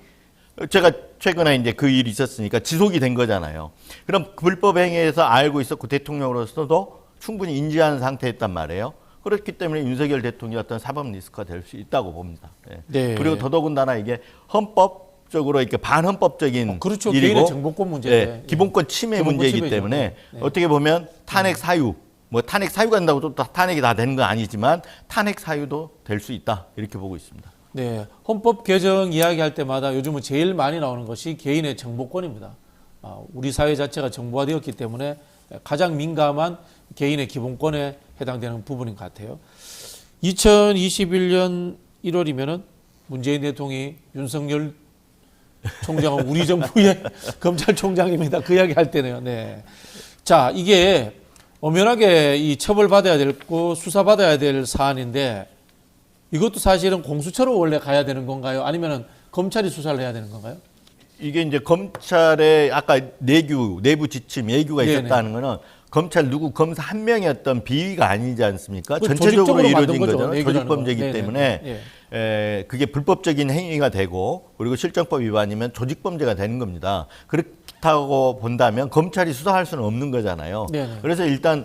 제가 최근에 이제 그 일이 있었으니까 지속이 된 거잖아요. 그럼 불법 행위에서 알고 있었고 대통령으로서도 충분히 인지하는 상태였단 말이에요. 그렇기 때문에 윤석열 대통령이 어떤 사법 리스크가 될 수 있다고 봅니다. 네. 네. 그리고 더더군다나 이게 헌법적으로 이렇게 반헌법적인 그렇죠. 일이고 개인의 정보권 문제인데. 네, 기본권 침해 기본권 문제이기 침해죠. 때문에 네. 어떻게 보면 탄핵 사유, 뭐 탄핵 사유가 된다고 또 탄핵이 다 되는 건 아니지만 탄핵 사유도 될 수 있다 이렇게 보고 있습니다. 네, 헌법 개정 이야기할 때마다 요즘은 제일 많이 나오는 것이 개인의 정보권입니다. 우리 사회 자체가 정보화되었기 때문에 가장 민감한 개인의 기본권에 해당되는 부분인 것 같아요. 2021년 1월이면은 문재인 대통령이 윤석열 총장은 우리 정부의 검찰총장입니다. 그 이야기 할 때네요. 네. 자, 이게 엄연하게 이 처벌받아야 되고 수사받아야 될 사안인데 이것도 사실은 공수처로 원래 가야 되는 건가요? 아니면은 검찰이 수사를 해야 되는 건가요? 이게 이제 검찰의 아까 내부 지침, 예규가 네네. 있었다는 거는 검찰 누구 검사 한 명의 어떤 비위가 아니지 않습니까? 그 전체적으로 조직적으로 만든 이루어진 거죠, 거잖아요. 내규라는 조직범죄이기 건. 때문에 네네. 그게 불법적인 행위가 되고 그리고 실정법 위반이면 조직범죄가 되는 겁니다. 그렇다고 본다면 검찰이 수사할 수는 없는 거잖아요. 네네. 그래서 일단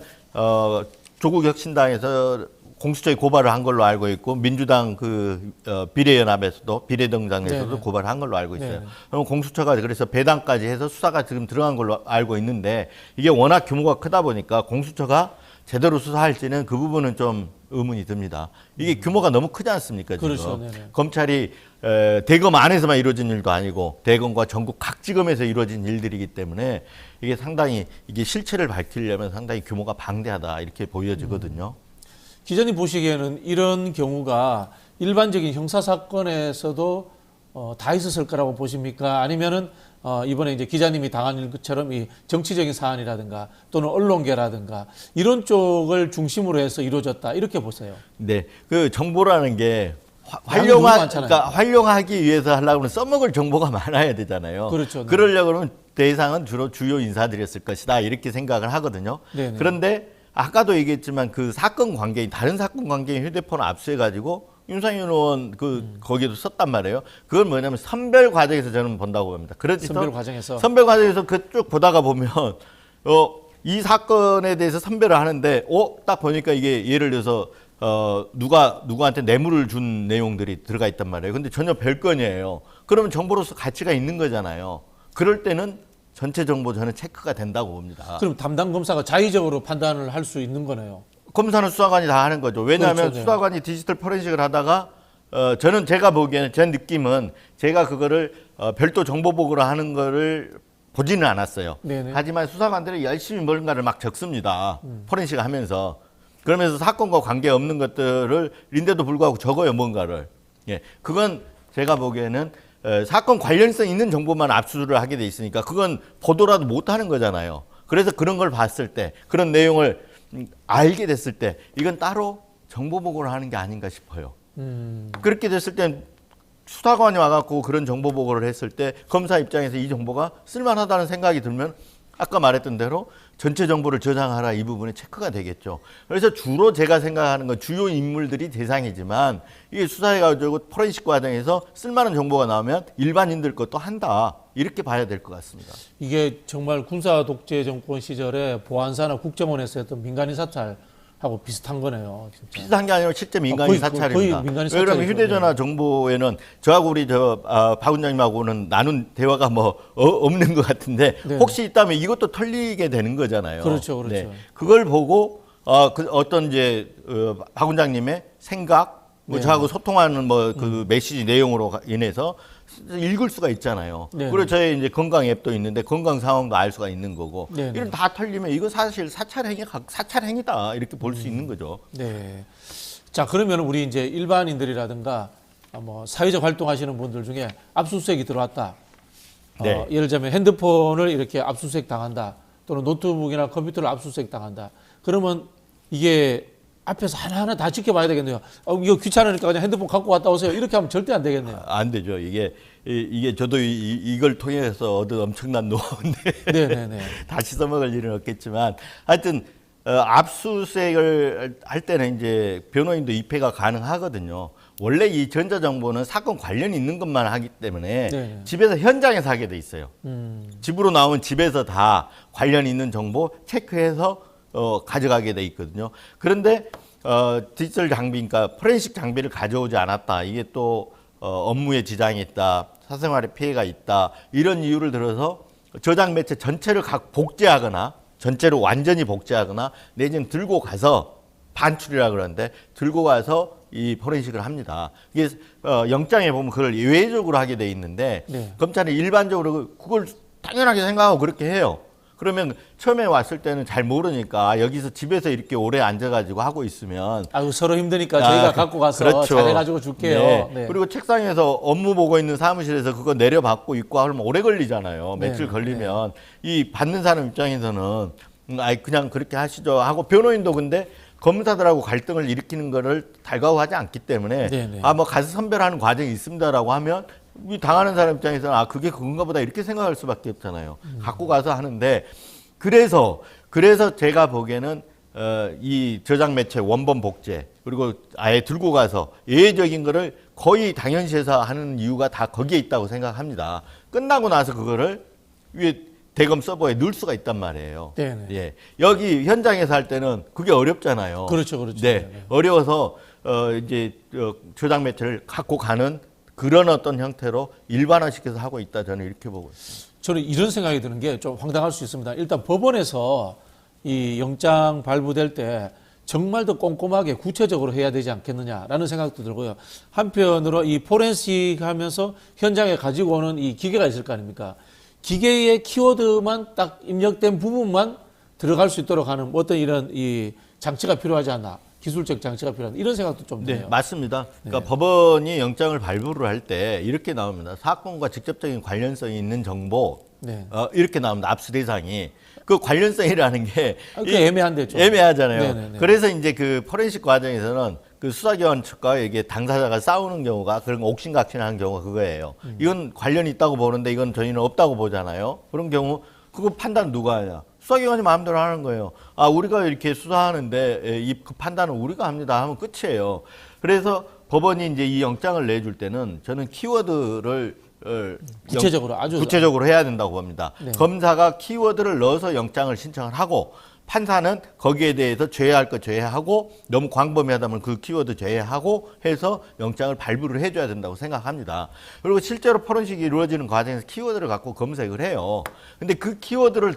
조국 혁신당에서 공수처에 고발을 한 걸로 알고 있고 민주당 비례연합에서도 비례정당에서도 네네. 고발을 한 걸로 알고 있어요. 네네. 그럼 공수처가 그래서 배당까지 해서 수사가 지금 들어간 걸로 알고 있는데 이게 워낙 규모가 크다 보니까 공수처가 제대로 수사할지는 그 부분은 좀 의문이 듭니다. 이게 규모가 너무 크지 않습니까? 지금 그렇죠. 네네. 검찰이 대검 안에서만 이루어진 일도 아니고 대검과 전국 각 지검에서 이루어진 일들이기 때문에 이게 상당히 이게 실체를 밝히려면 상당히 규모가 방대하다 이렇게 보여지거든요. 기자님 보시기에는 이런 경우가 일반적인 형사 사건에서도 다 있었을 거라고 보십니까? 아니면은 이번에 이제 기자님이 당한 일처럼 이 정치적인 사안이라든가 또는 언론계라든가 이런 쪽을 중심으로 해서 이루어졌다 이렇게 보세요. 네, 그 정보라는 게 너무 많잖아요. 그러니까 활용하기 위해서 하려면 써먹을 정보가 많아야 되잖아요. 그렇죠. 네. 그러려면 대상은 주로 주요 인사들이었을 것이다 이렇게 생각을 하거든요. 네네. 그런데 아까도 얘기했지만 그 사건 관계인 다른 사건 관계인 휴대폰을 압수해가지고 윤상현 의원 거기도 썼단 말이에요. 그건 뭐냐면 선별 과정에서 저는 본다고 봅니다. 그래서 선별 과정에서 선별 과정에서 그 쭉 보다가 보면 이 사건에 대해서 선별을 하는데 딱 보니까 이게 예를 들어서 누구한테 뇌물을 준 내용들이 들어가 있단 말이에요. 근데 전혀 별건이에요. 그러면 정보로서 가치가 있는 거잖아요. 그럴 때는 전체 정보 저는 체크가 된다고 봅니다. 그럼 담당 검사가 자의적으로 판단을 할 수 있는 거네요. 검사는 수사관이 다 하는 거죠. 왜냐하면 그렇죠, 네. 수사관이 디지털 포렌식을 하다가 저는 제가 보기에는 제 느낌은 제가 그거를 별도 정보 보고를 하는 거를 보지는 않았어요. 네네. 하지만 수사관들이 열심히 뭔가를 막 적습니다. 포렌식 하면서. 그러면서 사건과 관계없는 것들을 인데도 불구하고 적어요, 뭔가를. 예. 그건 제가 보기에는 사건 관련성 있는 정보만 압수를 하게 돼 있으니까 그건 보도라도 못 하는 거잖아요. 그래서 그런 걸 봤을 때, 그런 내용을 알게 됐을 때 이건 따로 정보 보고를 하는 게 아닌가 싶어요. 그렇게 됐을 땐 수사관이 와갖고 그런 정보 보고를 했을 때 검사 입장에서 이 정보가 쓸만하다는 생각이 들면 아까 말했던 대로 전체 정보를 저장하라 이 부분이 체크가 되겠죠. 그래서 주로 제가 생각하는 건 주요 인물들이 대상이지만 이게 수사해가지고 포렌식 과정에서 쓸만한 정보가 나오면 일반인들 것도 한다. 이렇게 봐야 될 것 같습니다. 이게 정말 군사 독재 정권 시절에 보안사나 국정원에서 했던 민간인 사찰하고 비슷한 거네요. 진짜. 비슷한 게 아니라 실제 민간인 거의 사찰입니다. 민간인 왜 그러면 사찰이죠. 휴대전화 정보에는 저하고 우리 박 원장님하고는 나눈 대화가 뭐 없는 것 같은데 네. 혹시 있다면 이것도 털리게 되는 거잖아요. 그렇죠, 그렇죠. 그걸 보고 어떤 이제 박 원장님의 생각, 뭐 네. 저하고 소통하는 뭐 그 메시지 내용으로 인해서 읽을 수가 있잖아요. 네. 그리고 저희 이제 건강 앱도 있는데 건강 상황도 알 수가 있는 거고 네. 이런 다 털리면 이거 사실 사찰행위다 이렇게 볼 수 있는 거죠. 네. 자, 그러면 우리 이제 일반인들이라든가 뭐 사회적 활동하시는 분들 중에 압수수색이 들어왔다. 네. 예를 들면 핸드폰을 이렇게 압수수색 당한다. 또는 노트북이나 컴퓨터를 압수수색 당한다. 그러면 이게 앞에서 하나하나 다 지켜봐야 되겠네요. 이거 귀찮으니까 그냥 핸드폰 갖고 갔다 오세요. 이렇게 하면 절대 안 되겠네요. 안 되죠. 이게 저도 이걸 통해서 얻은 엄청난 노하우인데 네네네. 다시 써먹을 일은 없겠지만 하여튼 압수수색을 할 때는 이제 변호인도 입회가 가능하거든요. 원래 이 전자정보는 사건 관련이 있는 것만 하기 때문에 네네. 집에서 현장에서 하게 돼 있어요. 집으로 나온 집에서 다 관련 있는 정보 체크해서 가져가게 돼 있거든요. 그런데 디지털 장비, 그러니까 포렌식 장비를 가져오지 않았다. 이게 또 업무에 지장이 있다. 사생활에 피해가 있다. 이런 이유를 들어서 저장 매체 전체를 복제하거나 전체로 완전히 복제하거나 내지는 들고 가서 반출이라 그러는데 들고 가서 이 포렌식을 합니다. 이게 영장에 보면 그걸 예외적으로 하게 돼 있는데 네. 검찰이 일반적으로 그걸 당연하게 생각하고 그렇게 해요. 그러면 처음에 왔을 때는 잘 모르니까 여기서 집에서 이렇게 오래 앉아가지고 하고 있으면 서로 힘드니까 저희가 갖고 가서 그렇죠. 잘해가지고 줄게요. 네. 네. 그리고 책상에서 업무 보고 있는 사무실에서 그거 내려받고 있고 하면 오래 걸리잖아요. 며칠 네. 걸리면 이 받는 사람 입장에서는 그냥 그렇게 하시죠 하고 변호인도 근데 검사들하고 갈등을 일으키는 거를 달가워하지 않기 때문에 네네. 뭐 가서 선별하는 과정이 있습니다라고 하면 이 당하는 사람 입장에서는 그게 그건가 보다 이렇게 생각할 수밖에 없잖아요. 갖고 가서 하는데 그래서 제가 보기에는 이 저장 매체 원본 복제 그리고 아예 들고 가서 예외적인 거를 거의 당연시해서 하는 이유가 다 거기에 있다고 생각합니다. 끝나고 나서 그거를 위에 대검 서버에 넣을 수가 있단 말이에요. 네네. 예. 여기 현장에서 할 때는 그게 어렵잖아요. 그렇죠, 그렇죠. 네. 네네. 어려워서 이제 저장 매체를 갖고 가는 그런 어떤 형태로 일반화시켜서 하고 있다 저는 이렇게 보고 있습니다. 저는 이런 생각이 드는 게 좀 황당할 수 있습니다. 일단 법원에서 이 영장 발부될 때 정말 더 꼼꼼하게 구체적으로 해야 되지 않겠느냐라는 생각도 들고요. 한편으로 이 포렌식 하면서 현장에 가지고 오는 이 기계가 있을 거 아닙니까? 기계의 키워드만 딱 입력된 부분만 들어갈 수 있도록 하는 어떤 이런 이 장치가 필요하지 않나. 기술적 장치가 필요한 이런 생각도 좀 드네요. 네, 맞습니다. 그러니까 네. 법원이 영장을 발부를 할 때 이렇게 나옵니다. 사건과 직접적인 관련성이 있는 정보 네. 이렇게 나옵니다. 압수 대상이 그 관련성이라는 게 그게 애매한데 좀. 애매하잖아요. 네네네. 그래서 이제 그 포렌식 과정에서는 그 수사기관 측과 이게 당사자가 싸우는 경우가 그런 거 옥신각신하는 경우가 그거예요. 이건 관련이 있다고 보는데 이건 저희는 없다고 보잖아요. 그런 경우 그거 판단 누가 하냐? 수사기관이 마음대로 하는 거예요. 우리가 이렇게 수사하는데 그 판단은 우리가 합니다 하면 끝이에요. 그래서 법원이 이제 이 영장을 내줄 때는 저는 키워드를 구체적으로 아주 구체적으로 해야 된다고 봅니다. 네. 검사가 키워드를 넣어서 영장을 신청을 하고 판사는 거기에 대해서 제외할 거 제외하고 너무 광범위하다면 그 키워드 제외하고 해서 영장을 발부를 해줘야 된다고 생각합니다. 그리고 실제로 포렌식이 이루어지는 과정에서 키워드를 갖고 검색을 해요. 근데 그 키워드를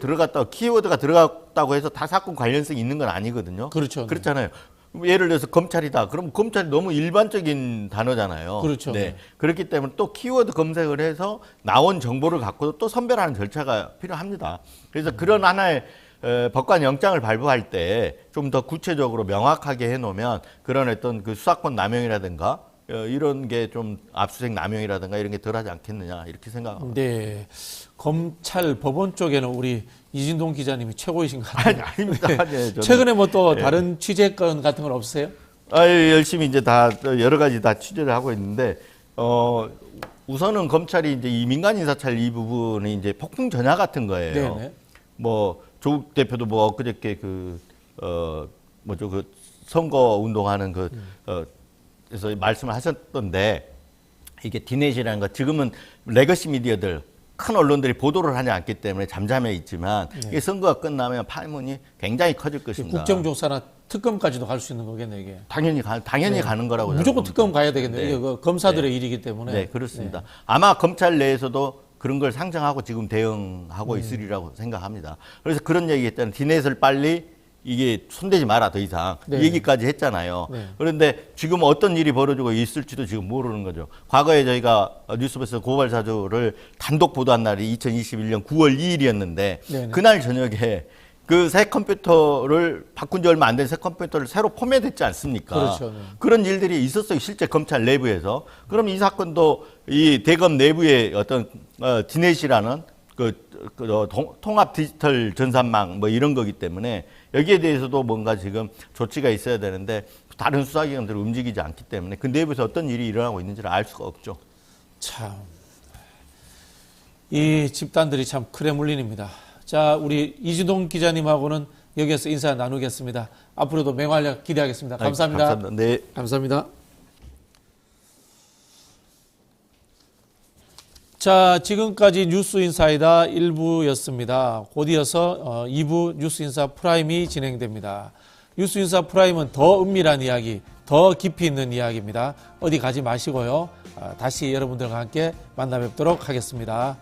키워드가 들어갔다고 해서 다 사건 관련성이 있는 건 아니거든요. 그렇죠. 네. 그렇잖아요. 예를 들어서 검찰이다. 그럼 검찰이 너무 일반적인 단어잖아요. 그렇죠. 네. 그렇기 때문에 또 키워드 검색을 해서 나온 정보를 갖고 또 선별하는 절차가 필요합니다. 그래서 그런 하나의 법관 영장을 발부할 때 좀 더 구체적으로 명확하게 해놓으면 그런 어떤 그 수사권 남용이라든가 이런 게 좀 압수수색 남용이라든가 이런 게 덜하지 않겠느냐 이렇게 생각합니다. 네. 검찰 법원 쪽에는 우리 이진동 기자님이 최고이신 것 같아요. 아닙니다. 네, 저는. 최근에 뭐 또 다른 취재건 같은 건 없으세요? 열심히 이제 다 여러 가지 다 취재를 하고 있는데 우선은 검찰이 이제 이 민간 인사찰 이 부분이 이제 폭풍 전야 같은 거예요. 네네. 뭐 조국 대표도 뭐 엊그저께 그 선거 운동하는 그래서 말씀을 하셨던데 이게 디넷이라는 거 지금은 레거시 미디어들 큰 언론들이 보도를 하지 않기 때문에 잠잠해 있지만 이 선거가 끝나면 파문이 굉장히 커질 것입니다. 국정조사나 특검까지도 갈 수 있는 거겠네 이게. 당연히 가는 거라고 무조건 생각합니다. 특검 가야 되겠네요. 네. 이게 그 검사들의 일이기 때문에. 네, 그렇습니다. 아마 검찰 내에서도 그런 걸 상정하고 지금 대응하고 있으리라고 생각합니다. 그래서 그런 얘기 했잖아요. 디넷을 빨리 이게 손대지 마라 더 이상 네. 이 얘기까지 했잖아요. 네. 그런데 지금 어떤 일이 벌어지고 있을지도 지금 모르는 거죠. 과거에 저희가 뉴스버스 고발 사주를 단독 보도한 날이 2021년 9월 2일이었는데 네네. 그날 저녁에 그 새 컴퓨터를 바꾼 지 얼마 안 된 새 컴퓨터를 새로 포맷했지 않습니까? 그렇죠. 네. 그런 일들이 있었어요. 실제 검찰 내부에서. 그럼 이 사건도 이 대검 내부의 어떤 디넷이라는 통합 디지털 전산망 뭐 이런 거기 때문에 여기에 대해서도 뭔가 지금 조치가 있어야 되는데 다른 수사기관들이 움직이지 않기 때문에 그 내부에서 어떤 일이 일어나고 있는지를 알 수가 없죠. 참. 이 집단들이 참 크레물린입니다. 자, 우리 이진동 기자님하고는 여기에서 인사 나누겠습니다. 앞으로도 맹활약 기대하겠습니다. 감사합니다. 감사합니다. 네. 감사합니다. 자, 지금까지 뉴스인사이다 1부였습니다. 곧 이어서 2부 뉴스인사 프라임이 진행됩니다. 뉴스인사 프라임은 더 은밀한 이야기, 더 깊이 있는 이야기입니다. 어디 가지 마시고요. 다시 여러분들과 함께 만나 뵙도록 하겠습니다.